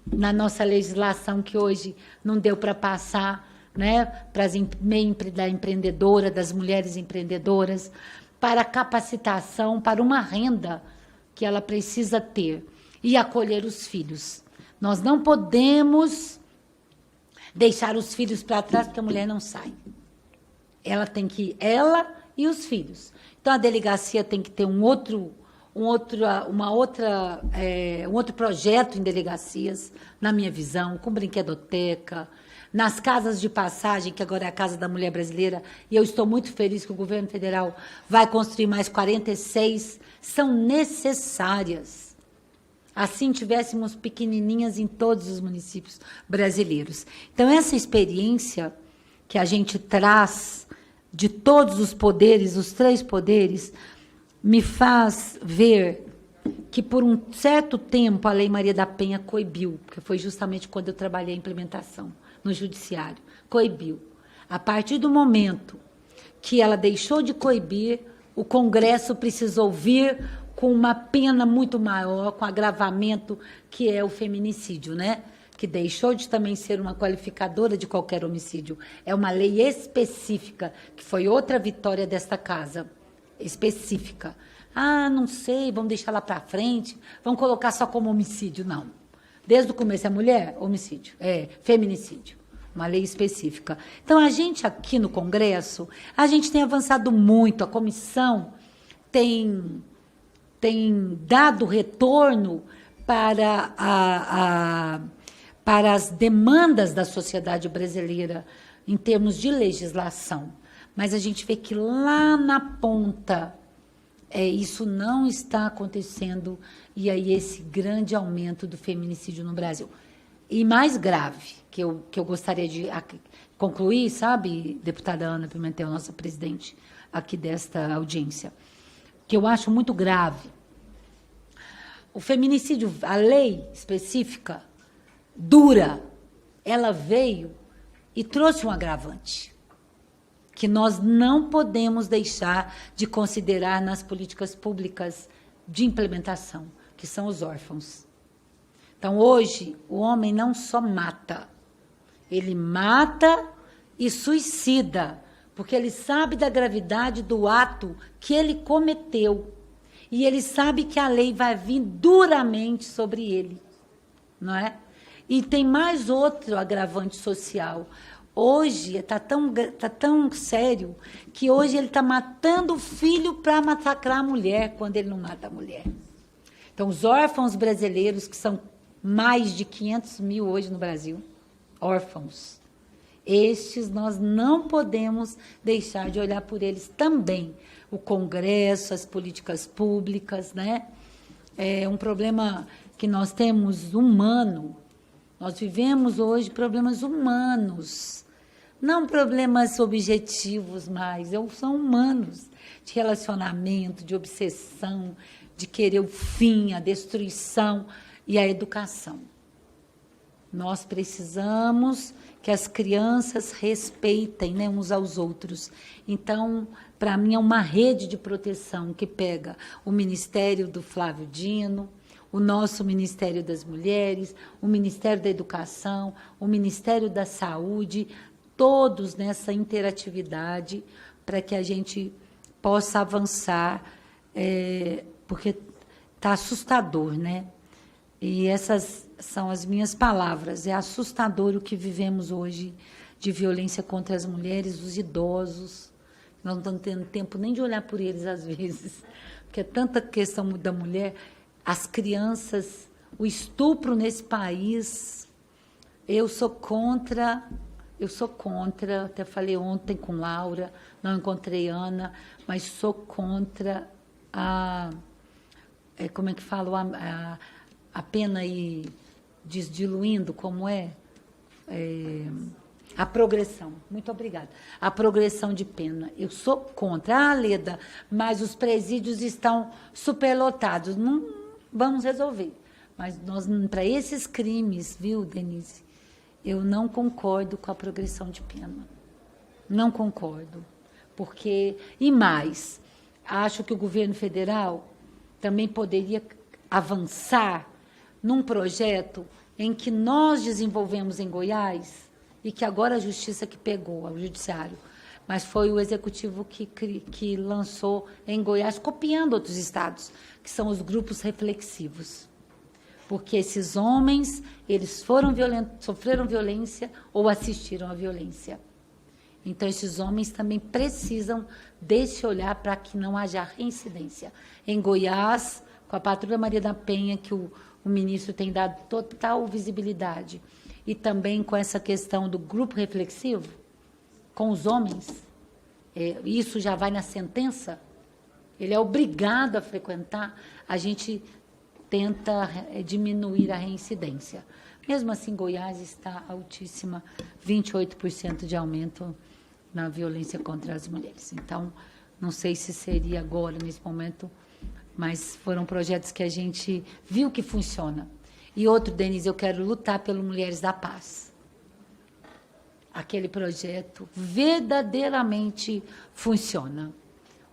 na nossa legislação, que hoje não deu para passar, né, para as MEI da empreendedora, das mulheres empreendedoras, para a capacitação, para uma renda que ela precisa ter e acolher os filhos. Nós não podemos deixar os filhos para trás, porque a mulher não sai. Ela tem que ir, ela e os filhos. Então, a delegacia tem que ter um outro projeto em delegacias, na minha visão, com brinquedoteca, nas casas de passagem, que agora é a Casa da Mulher Brasileira, e eu estou muito feliz que o governo federal vai construir mais 46, são necessárias. Assim tivéssemos pequenininhas em todos os municípios brasileiros. Então, essa experiência que a gente traz de todos os poderes, os 3 poderes, me faz ver que, por um certo tempo, a Lei Maria da Penha coibiu, porque foi justamente quando eu trabalhei a implementação no Judiciário, coibiu. A partir do momento que ela deixou de coibir, o Congresso precisou vir com uma pena muito maior, com agravamento, que é o feminicídio, né? Que deixou de também ser uma qualificadora de qualquer homicídio. É uma lei específica, que foi outra vitória desta casa, específica. Ah, não sei, vamos deixar lá para frente, vamos colocar só como homicídio. Não. Desde o começo é mulher, homicídio, feminicídio. Uma lei específica. Então, a gente aqui no Congresso, a gente tem avançado muito, a comissão tem dado retorno para para as demandas da sociedade brasileira em termos de legislação. Mas a gente vê que lá na ponta isso não está acontecendo, e aí esse grande aumento do feminicídio no Brasil. E mais grave, que eu gostaria de concluir, sabe, deputada Ana Pimentel, nossa presidente aqui desta audiência, que eu acho muito grave. O feminicídio, a lei específica, dura, ela veio e trouxe um agravante, que nós não podemos deixar de considerar nas políticas públicas de implementação, que são os órfãos. Então, hoje, o homem não só mata, ele mata e suicida, porque ele sabe da gravidade do ato que ele cometeu, e ele sabe que a lei vai vir duramente sobre ele, não é? E tem mais outro agravante social. Hoje está tão sério que hoje ele está matando o filho para massacrar a mulher, quando ele não mata a mulher. Então, os órfãos brasileiros, que são mais de 500 mil hoje no Brasil, órfãos, estes nós não podemos deixar de olhar por eles também. O Congresso, as políticas públicas, né? É um problema que nós temos humano. Nós vivemos hoje problemas humanos, não problemas objetivos mais, são humanos, de relacionamento, de obsessão, de querer o fim, a destruição e a educação. Nós precisamos que as crianças respeitem, né, uns aos outros. Então, para mim, é uma rede de proteção que pega o Ministério do Flávio Dino, o nosso Ministério das Mulheres, o Ministério da Educação, o Ministério da Saúde, todos nessa interatividade para que a gente possa avançar, porque está assustador, né? E essas são as minhas palavras. É assustador o que vivemos hoje de violência contra as mulheres, os idosos. Nós não estamos tendo tempo nem de olhar por eles, às vezes, porque é tanta questão da mulher, as crianças, o estupro nesse país. Eu sou contra, até falei ontem com Laura, não encontrei Ana, mas sou contra como é que falo, a pena ir diluindo, como a progressão. Muito obrigada. A progressão de pena. Eu sou contra. Leda, mas os presídios estão superlotados. Não vamos resolver. Mas para esses crimes, viu, Denise, eu não concordo com a progressão de pena. Não concordo. Porque, e mais, acho que o governo federal também poderia avançar num projeto em que nós desenvolvemos em Goiás e que agora a Justiça que pegou, o Judiciário, mas foi o Executivo que lançou em Goiás, copiando outros estados, que são os grupos reflexivos. Porque esses homens, eles sofreram violência ou assistiram à violência. Então, esses homens também precisam desse olhar para que não haja reincidência. Em Goiás, com a Patrulha Maria da Penha, que o ministro tem dado total visibilidade, e também com essa questão do grupo reflexivo, com os homens, isso já vai na sentença, ele é obrigado a frequentar, a gente tenta diminuir a reincidência. Mesmo assim, Goiás está altíssima, 28% de aumento na violência contra as mulheres. Então, não sei se seria agora, nesse momento, mas foram projetos que a gente viu que funciona. E outro, Denise, eu quero lutar pelo Mulheres da Paz. Aquele projeto verdadeiramente funciona.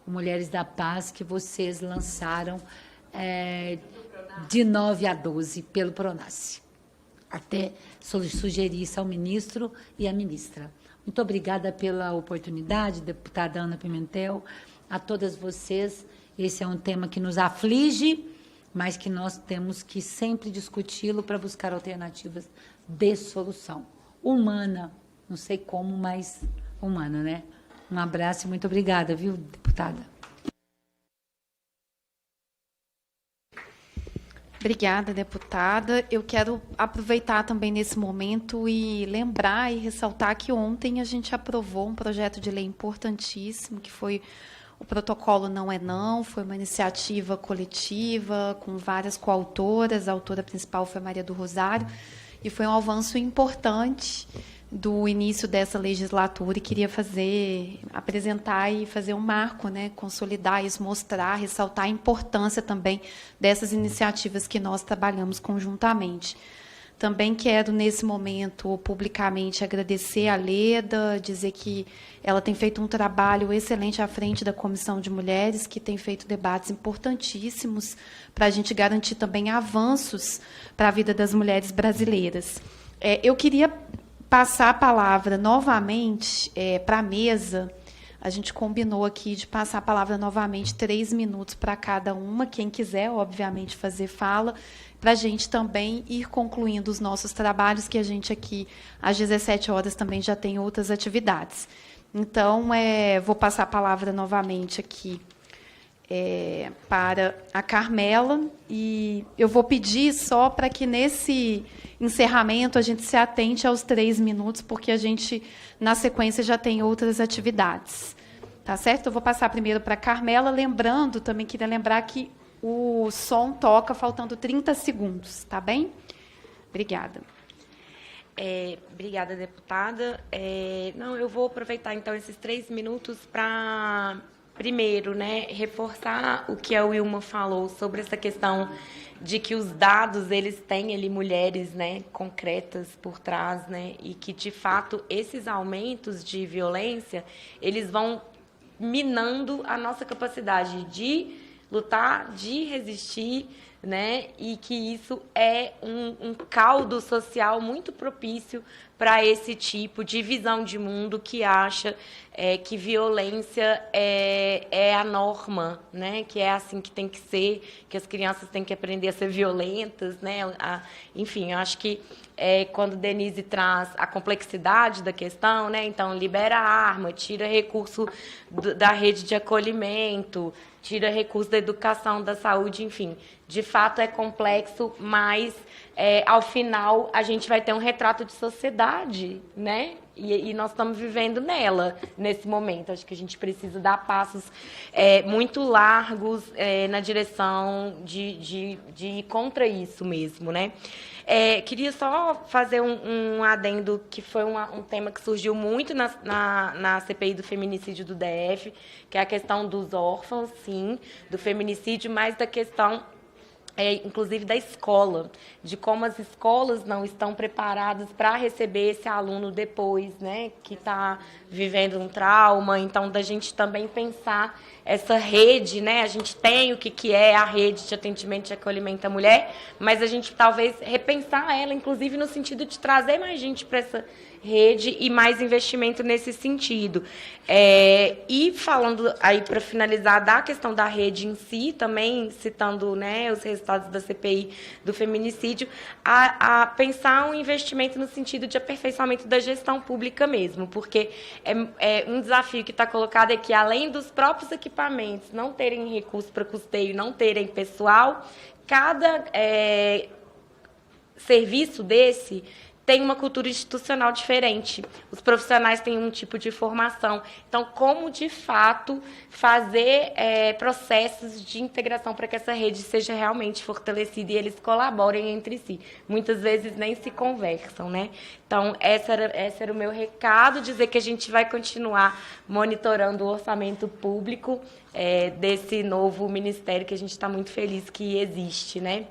O Mulheres da Paz que vocês lançaram de 9 a 12 pelo Pronace. Até sugeri isso ao ministro e à ministra. Muito obrigada pela oportunidade, deputada Ana Pimentel, a todas vocês. Esse é um tema que nos aflige, mas que nós temos que sempre discuti-lo para buscar alternativas de solução. Humana, não sei como, mas humana, né? Um abraço e muito obrigada, viu, deputada? Obrigada, deputada. Eu quero aproveitar também nesse momento e lembrar e ressaltar que ontem a gente aprovou um projeto de lei importantíssimo, que foi o protocolo Não é Não, foi uma iniciativa coletiva com várias coautoras, a autora principal foi Maria do Rosário, e foi um avanço importante do início dessa legislatura e queria apresentar e fazer um marco, né, consolidar isso, mostrar, ressaltar a importância também dessas iniciativas que nós trabalhamos conjuntamente. Também quero, nesse momento, publicamente agradecer a Leda, dizer que ela tem feito um trabalho excelente à frente da Comissão de Mulheres, que tem feito debates importantíssimos para a gente garantir também avanços para a vida das mulheres brasileiras. Eu queria passar a palavra novamente para a mesa. A gente combinou aqui de passar a palavra novamente 3 minutos para cada uma. Quem quiser, obviamente, fazer fala, para a gente também ir concluindo os nossos trabalhos, que a gente aqui, às 17 horas, também já tem outras atividades. Então, vou passar a palavra novamente aqui para a Carmela, e eu vou pedir só para que nesse encerramento a gente se atente aos 3 minutos, porque a gente, na sequência, já tem outras atividades. Tá certo? Eu vou passar primeiro para a Carmela, lembrando, também queria lembrar que o som toca faltando 30 segundos, tá bem? Obrigada. Obrigada, deputada. Não, eu vou aproveitar, então, esses 3 minutos para, primeiro, né, reforçar o que a Wilma falou sobre essa questão de que os dados, eles têm ali mulheres, né, concretas por trás, né, e que, de fato, esses aumentos de violência, eles vão minando a nossa capacidade de lutar, de resistir, né, e que isso é um caldo social muito propício para esse tipo de visão de mundo que acha que violência é a norma, né, que é assim que tem que ser, que as crianças têm que aprender a ser violentas, né, enfim, eu acho que quando Denise traz a complexidade da questão, né, então libera a arma, tira recurso da rede de acolhimento, tira recurso da educação, da saúde, enfim, de fato é complexo, mas ao final a gente vai ter um retrato de sociedade, né? E nós estamos vivendo nela, nesse momento. Acho que a gente precisa dar passos muito largos na direção de ir contra isso mesmo, né? Queria só fazer um adendo, que foi um tema que surgiu muito na CPI do feminicídio do DF, que é a questão dos órfãos, sim, do feminicídio, mas da questão, inclusive, da escola, de como as escolas não estão preparadas para receber esse aluno depois, né, que está vivendo um trauma. Então, da gente também pensar essa rede, né, a gente tem o que é a rede de atendimento e acolhimento à mulher, mas a gente talvez repensar ela, inclusive no sentido de trazer mais gente para essa rede e mais investimento nesse sentido. E falando aí, para finalizar, da questão da rede em si, também citando, né, os resultados da CPI do feminicídio, a pensar um investimento no sentido de aperfeiçoamento da gestão pública mesmo, porque um desafio que está colocado é que, além dos próprios equipamentos não terem recurso para custeio, não terem pessoal, cada serviço desse tem uma cultura institucional diferente. Os profissionais têm um tipo de formação. Então, como, de fato, fazer processos de integração para que essa rede seja realmente fortalecida e eles colaborem entre si. Muitas vezes nem se conversam, né? Então, esse era o meu recado, dizer que a gente vai continuar monitorando o orçamento público desse novo ministério, que a gente está muito feliz que existe, né?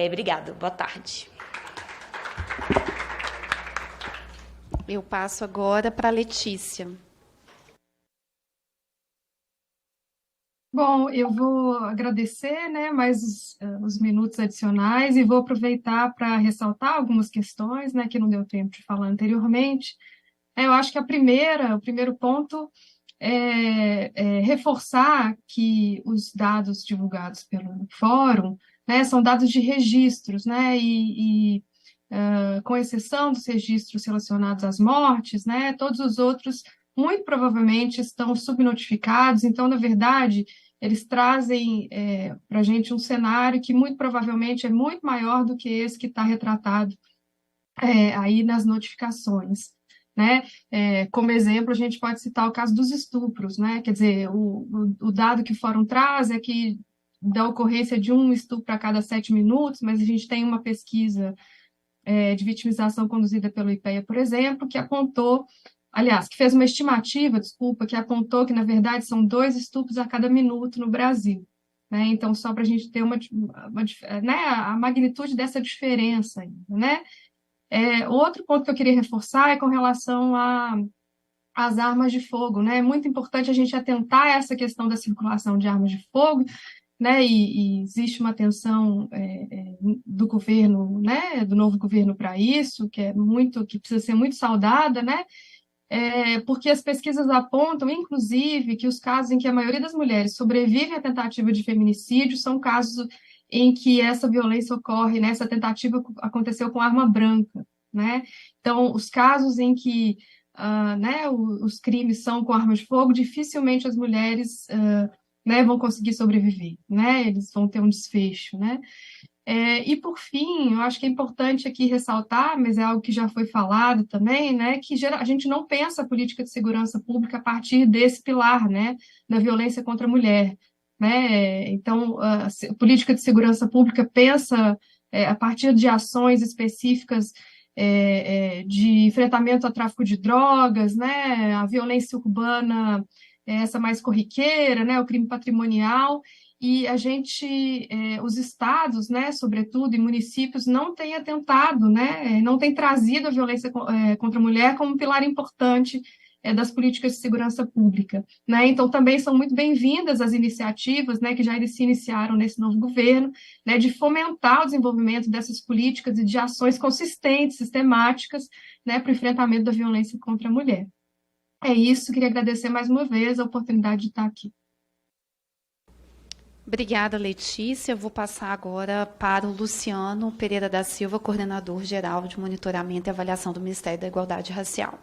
Obrigada. Boa tarde. Eu passo agora para a Letícia. Bom, eu vou agradecer, né, mais os minutos adicionais e vou aproveitar para ressaltar algumas questões, né, que não deu tempo de falar anteriormente. Eu acho que o primeiro ponto é reforçar que os dados divulgados pelo fórum, né, são dados de registros, né, com exceção dos registros relacionados às mortes, né, todos os outros muito provavelmente estão subnotificados. Então, na verdade, eles trazem para a gente um cenário que muito provavelmente é muito maior do que esse que está retratado aí nas notificações, né? Como exemplo, a gente pode citar o caso dos estupros, né? Quer dizer, o dado que o Fórum traz é que da ocorrência de um estupro a cada 7 minutos, mas a gente tem uma pesquisa de vitimização conduzida pelo IPEA, por exemplo, que apontou, aliás, que fez uma estimativa, que apontou que, na verdade, são 2 estupros a cada minuto no Brasil. Né? Então, só para a gente ter né, a magnitude dessa diferença ainda, né? Outro ponto que eu queria reforçar é com relação às armas de fogo, né? É muito importante a gente atentar a essa questão da circulação de armas de fogo, né? E existe uma atenção do governo, né? Do novo governo para isso, que precisa ser muito saudada, né? Porque as pesquisas apontam, inclusive, que os casos em que a maioria das mulheres sobrevivem à tentativa de feminicídio são casos em que essa violência ocorre, né, essa tentativa aconteceu com arma branca, né? Então, os casos em que né, os crimes são com arma de fogo, dificilmente as mulheres né, vão conseguir sobreviver, né? Eles vão ter um desfecho, né? E, por fim, eu acho que é importante aqui ressaltar, mas é algo que já foi falado também, né, que a gente não pensa a política de segurança pública a partir desse pilar, né, da violência contra a mulher. Né? Então, a política de segurança pública pensa a partir de ações específicas de enfrentamento ao tráfico de drogas, né? A violência urbana, essa mais corriqueira, né? O crime patrimonial, e os estados, né, sobretudo, e municípios, não têm atentado, né? Não têm trazido a violência contra a mulher como um pilar importante das políticas de segurança pública, né? Então, também são muito bem-vindas as iniciativas, né, que já se iniciaram nesse novo governo, né, de fomentar o desenvolvimento dessas políticas e de ações consistentes, sistemáticas, né, para o enfrentamento da violência contra a mulher. É isso, queria agradecer mais uma vez a oportunidade de estar aqui. Obrigada, Letícia. Eu vou passar agora para o Luciano Pereira da Silva, coordenador geral de monitoramento e avaliação do Ministério da Igualdade Racial.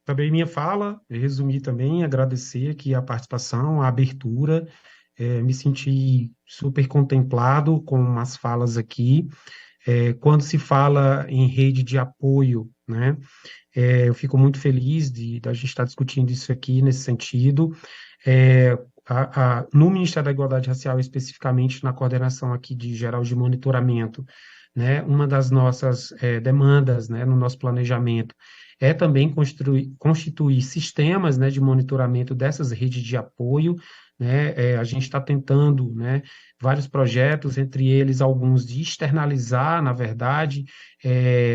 Também minha fala, resumir também, agradecer aqui a participação, a abertura, me senti super contemplado com as falas aqui. Quando se fala em rede de apoio, né, eu fico muito feliz da gente estar discutindo isso aqui nesse sentido. No Ministério da Igualdade Racial, especificamente na coordenação aqui de geral de monitoramento, né, uma das nossas demandas, né, no nosso planejamento é também constituir sistemas, né, de monitoramento dessas redes de apoio, né? A gente está tentando, né, vários projetos, entre eles alguns de externalizar, na verdade,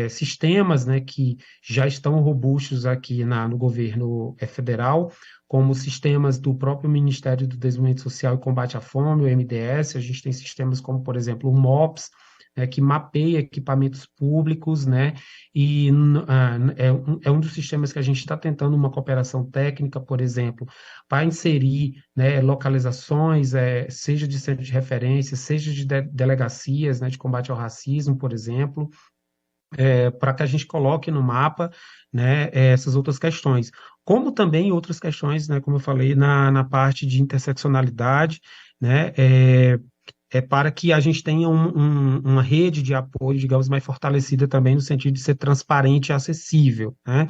sistemas, né, que já estão robustos aqui no governo federal, como sistemas do próprio Ministério do Desenvolvimento Social e Combate à Fome, o MDS. A gente tem sistemas como, por exemplo, o MOPS, que mapeia equipamentos públicos, né, e é um dos sistemas que a gente está tentando uma cooperação técnica, por exemplo, para inserir, né, localizações, seja de centro de referência, seja de delegacias, né, de combate ao racismo, por exemplo, para que a gente coloque no mapa, né, essas outras questões, como também outras questões, né, como eu falei, na parte de interseccionalidade, né, para que a gente tenha uma rede de apoio, digamos, mais fortalecida também no sentido de ser transparente e acessível, né?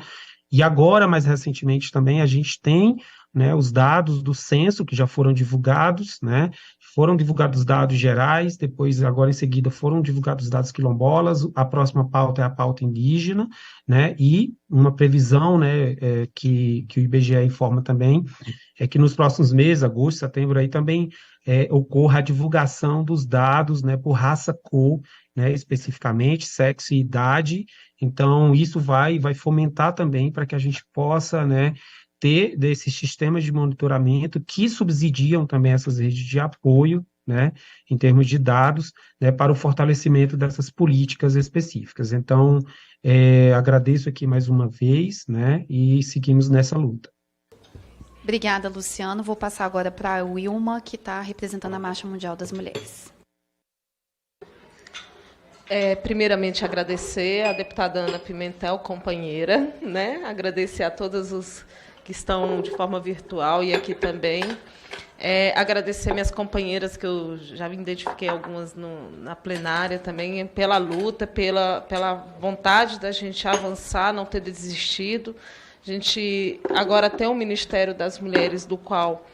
E agora, mais recentemente também, a gente tem, né, os dados do censo que já foram divulgados, né? Foram divulgados dados gerais, depois, agora em seguida, foram divulgados dados quilombolas, a próxima pauta é a pauta indígena, né? E uma previsão, né, que o IBGE informa também, é que nos próximos meses, agosto, setembro, aí também ocorra a divulgação dos dados, né, por raça, cor, né, especificamente, sexo e idade. Então, isso vai fomentar também para que a gente possa, né, ter desses sistemas de monitoramento que subsidiam também essas redes de apoio, né, em termos de dados, né, para o fortalecimento dessas políticas específicas. Então, agradeço aqui mais uma vez, né, e seguimos nessa luta. Obrigada, Luciano. Vou passar agora para a Wilma, que está representando a Marcha Mundial das Mulheres. Primeiramente, agradecer à deputada Ana Pimentel, companheira, né? Agradecer a todos os que estão de forma virtual e aqui também. Agradecer minhas companheiras, que eu já identifiquei algumas na plenária também, pela luta, pela vontade da gente avançar, não ter desistido. A gente agora tem um Ministério das Mulheres, do qual,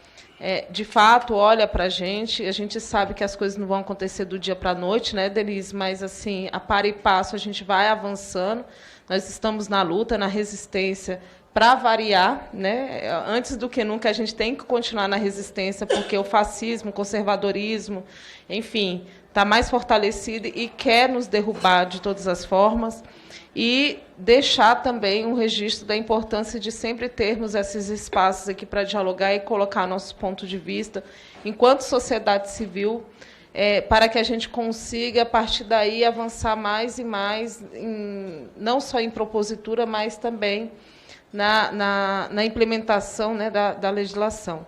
de fato, olha para a gente sabe que as coisas não vão acontecer do dia para a noite, né, Denise? Mas, assim, a par e passo, a gente vai avançando. Nós estamos na luta, na resistência, para variar, né? Antes do que nunca, a gente tem que continuar na resistência, porque o fascismo, o conservadorismo, enfim, está mais fortalecido e quer nos derrubar de todas as formas. E deixar também um registro da importância de sempre termos esses espaços aqui para dialogar e colocar nosso ponto de vista, enquanto sociedade civil, para que a gente consiga, a partir daí, avançar mais e mais, não só em propositura, mas também na implementação, né, da legislação.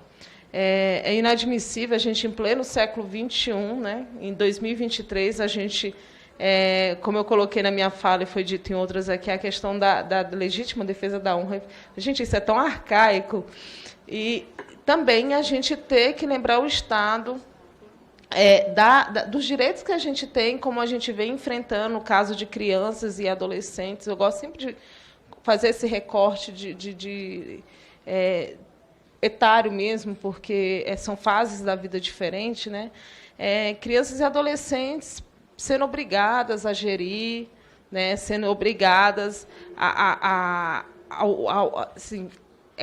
É inadmissível a gente, em pleno século XXI, né, em 2023, a gente, como eu coloquei na minha fala e foi dito em outras aqui, a questão da legítima defesa da honra. Gente, isso é tão arcaico. E também a gente ter que lembrar o Estado dos direitos que a gente tem, como a gente vem enfrentando no caso de crianças e adolescentes. Eu gosto sempre de fazer esse recorte etário mesmo, porque são fases da vida diferentes, né? Crianças e adolescentes sendo obrigadas a gerir, né? Sendo obrigadas assim,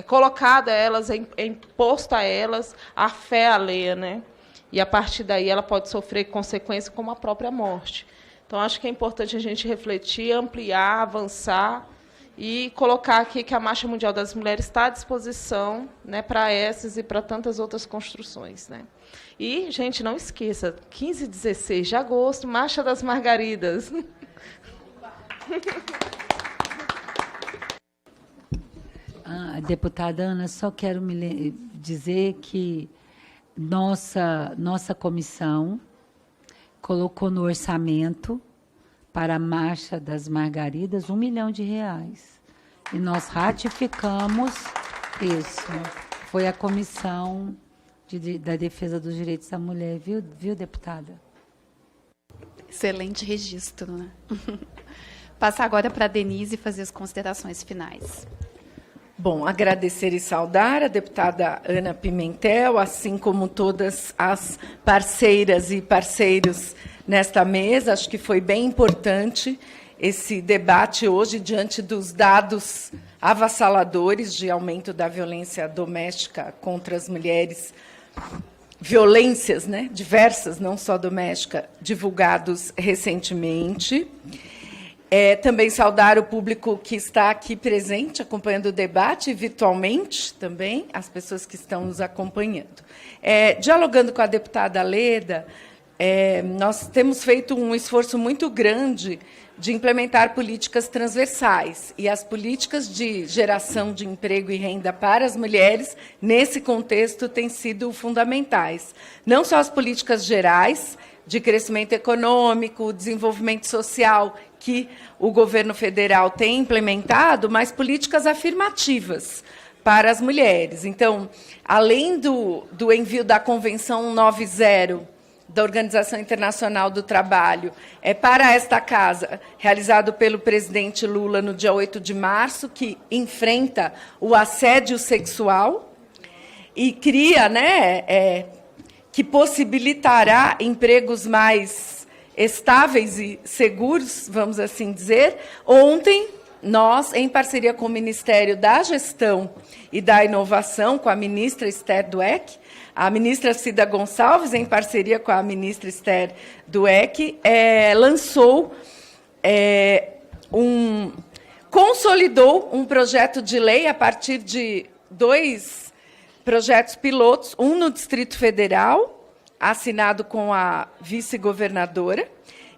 colocada a elas, imposto a elas a fé alheia, né? E, a partir daí, ela pode sofrer consequências como a própria morte. Então, acho que é importante a gente refletir, ampliar, avançar e colocar aqui que a Marcha Mundial das Mulheres está à disposição, né, para essas e para tantas outras construções, né? E, gente, não esqueça, 15 e 16 de agosto, Marcha das Margaridas. Deputada Ana, só quero dizer que nossa comissão colocou no orçamento para a Marcha das Margaridas R$1 milhão. E nós ratificamos isso. Foi a Comissão da Defesa dos Direitos da Mulher, viu, deputada? Excelente registro, né? Passar agora para a Denise fazer as considerações finais. Bom, agradecer e saudar a deputada Ana Pimentel, assim como todas as parceiras e parceiros nesta mesa. Acho que foi bem importante esse debate hoje, diante dos dados avassaladores de aumento da violência doméstica contra as mulheres, violências, né, diversas, não só doméstica, divulgados recentemente. Também saudar o público que está aqui presente, acompanhando o debate, virtualmente também, as pessoas que estão nos acompanhando. Dialogando com a deputada Leda, nós temos feito um esforço muito grande de implementar políticas transversais, e as políticas de geração de emprego e renda para as mulheres, nesse contexto, têm sido fundamentais. Não só as políticas gerais, de crescimento econômico, desenvolvimento social, que o governo federal tem implementado, mas políticas afirmativas para as mulheres. Então, além do envio da Convenção 90 da Organização Internacional do Trabalho para esta casa, realizado pelo presidente Lula no dia 8 de março, que enfrenta o assédio sexual e cria, né, que possibilitará empregos mais estáveis e seguros, vamos assim dizer. Ontem, nós, em parceria com o Ministério da Gestão e da Inovação, com a ministra Esther Dweck, a ministra Cida Gonçalves, em parceria com a ministra Esther Dweck, consolidou um projeto de lei a partir de 2 projetos pilotos, um no Distrito Federal, assinado com a vice-governadora,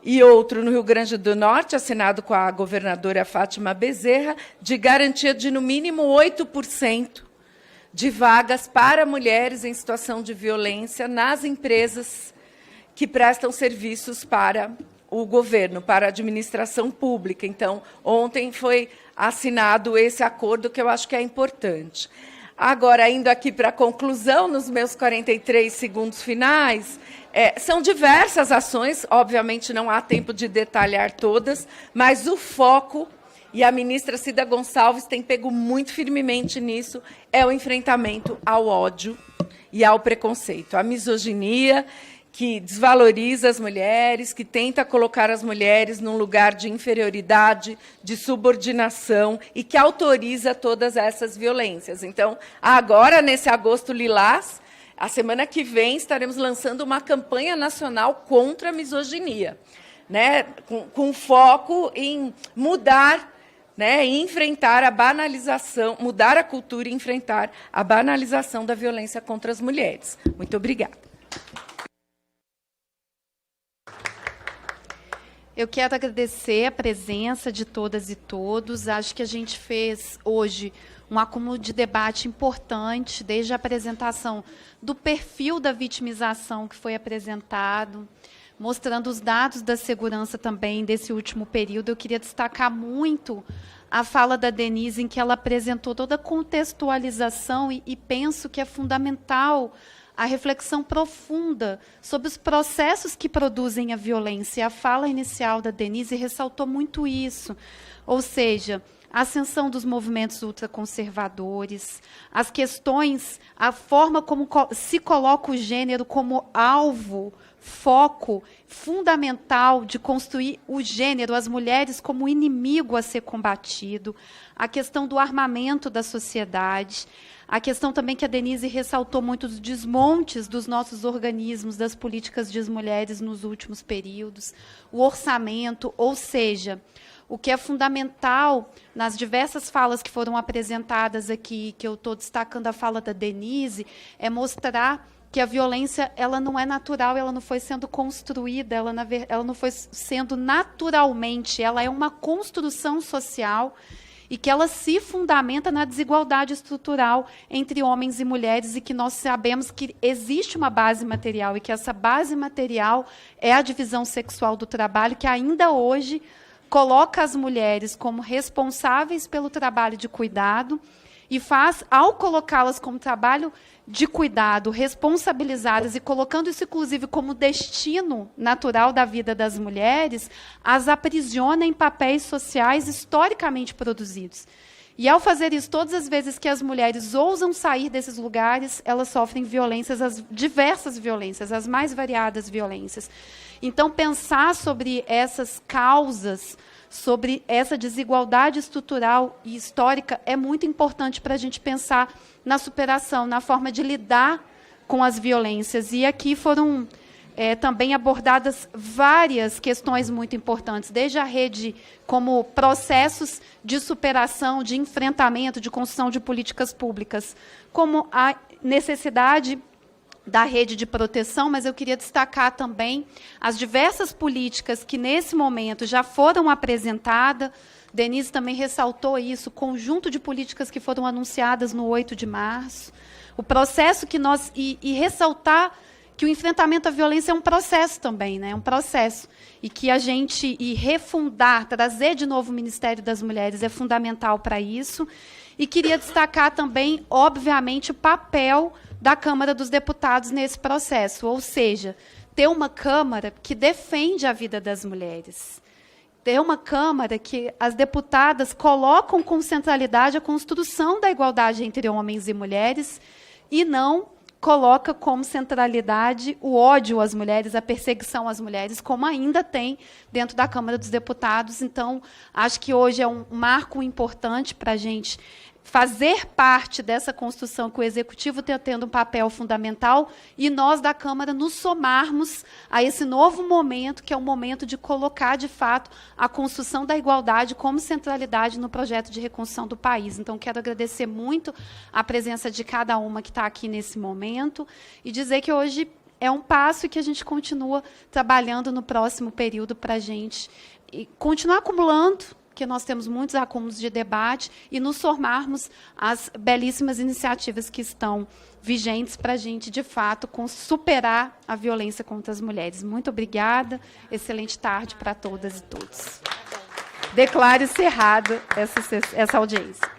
e outro no Rio Grande do Norte, assinado com a governadora Fátima Bezerra, de garantia de, no mínimo, 8% de vagas para mulheres em situação de violência nas empresas que prestam serviços para o governo, para a administração pública. Então, ontem foi assinado esse acordo, que eu acho que é importante. Agora, indo aqui para a conclusão, nos meus 43 segundos finais, são diversas ações, obviamente não há tempo de detalhar todas, mas o foco, e a ministra Cida Gonçalves tem pego muito firmemente nisso, é o enfrentamento ao ódio e ao preconceito, à misoginia, que desvaloriza as mulheres, que tenta colocar as mulheres num lugar de inferioridade, de subordinação e que autoriza todas essas violências. Então, agora, nesse agosto lilás, a semana que vem, estaremos lançando uma campanha nacional contra a misoginia, né, com foco em mudar, né, em enfrentar a banalização, mudar a cultura e enfrentar a banalização da violência contra as mulheres. Muito obrigada. Eu quero agradecer a presença de todas e todos. Acho que a gente fez hoje um acúmulo de debate importante, desde a apresentação do perfil da vitimização que foi apresentado, mostrando os dados da segurança também desse último período. Eu queria destacar muito a fala da Denise, em que ela apresentou toda a contextualização e penso que é fundamental a reflexão profunda sobre os processos que produzem a violência. A fala inicial da Denise ressaltou muito isso, ou seja, a ascensão dos movimentos ultraconservadores, as questões, a forma como se coloca o gênero como alvo, foco fundamental de construir o gênero, as mulheres como inimigo a ser combatido, a questão do armamento da sociedade, a questão também que a Denise ressaltou muito dos desmontes dos nossos organismos, das políticas das mulheres nos últimos períodos, o orçamento, ou seja, o que é fundamental nas diversas falas que foram apresentadas aqui, que eu estou destacando a fala da Denise, é mostrar que a violência ela não é natural, ela não foi sendo construída, ela não foi sendo naturalmente, ela é uma construção social e que ela se fundamenta na desigualdade estrutural entre homens e mulheres e que nós sabemos que existe uma base material e que essa base material é a divisão sexual do trabalho, que ainda hoje coloca as mulheres como responsáveis pelo trabalho de cuidado e faz, ao colocá-las como trabalho de cuidado, responsabilizadas e colocando isso, inclusive, como destino natural da vida das mulheres, as aprisiona em papéis sociais historicamente produzidos. E, ao fazer isso, todas as vezes que as mulheres ousam sair desses lugares, elas sofrem violências, as diversas violências, as mais variadas violências. Então, pensar sobre essas causas, sobre essa desigualdade estrutural e histórica, é muito importante para a gente pensar na superação, na forma de lidar com as violências. E aqui foram também abordadas várias questões muito importantes, desde a rede como processos de superação, de enfrentamento, de construção de políticas públicas, como a necessidade da rede de proteção, mas eu queria destacar também as diversas políticas que, nesse momento, já foram apresentadas. Denise também ressaltou isso, o conjunto de políticas que foram anunciadas no 8 de março, o processo que nós... E ressaltar que o enfrentamento à violência é um processo também, né? É um processo. E que a gente... E refundar, trazer de novo o Ministério das Mulheres é fundamental para isso. E queria destacar também, obviamente, o papel da Câmara dos Deputados nesse processo, ou seja, ter uma Câmara que defende a vida das mulheres, ter uma Câmara que as deputadas colocam com centralidade a construção da igualdade entre homens e mulheres e não coloca como centralidade o ódio às mulheres, a perseguição às mulheres, como ainda tem dentro da Câmara dos Deputados. Então, acho que hoje é um marco importante para a gente fazer parte dessa construção que o Executivo está tendo um papel fundamental e nós, da Câmara, nos somarmos a esse novo momento, que é o momento de colocar, de fato, a construção da igualdade como centralidade no projeto de reconstrução do país. Então, quero agradecer muito a presença de cada uma que está aqui nesse momento e dizer que hoje é um passo e que a gente continua trabalhando no próximo período para a gente continuar acumulando, que nós temos muitos acúmulos de debate, e nos formarmos as belíssimas iniciativas que estão vigentes para a gente, de fato, superar a violência contra as mulheres. Muito obrigada. Excelente tarde para todas e todos. Declaro encerrado essa audiência.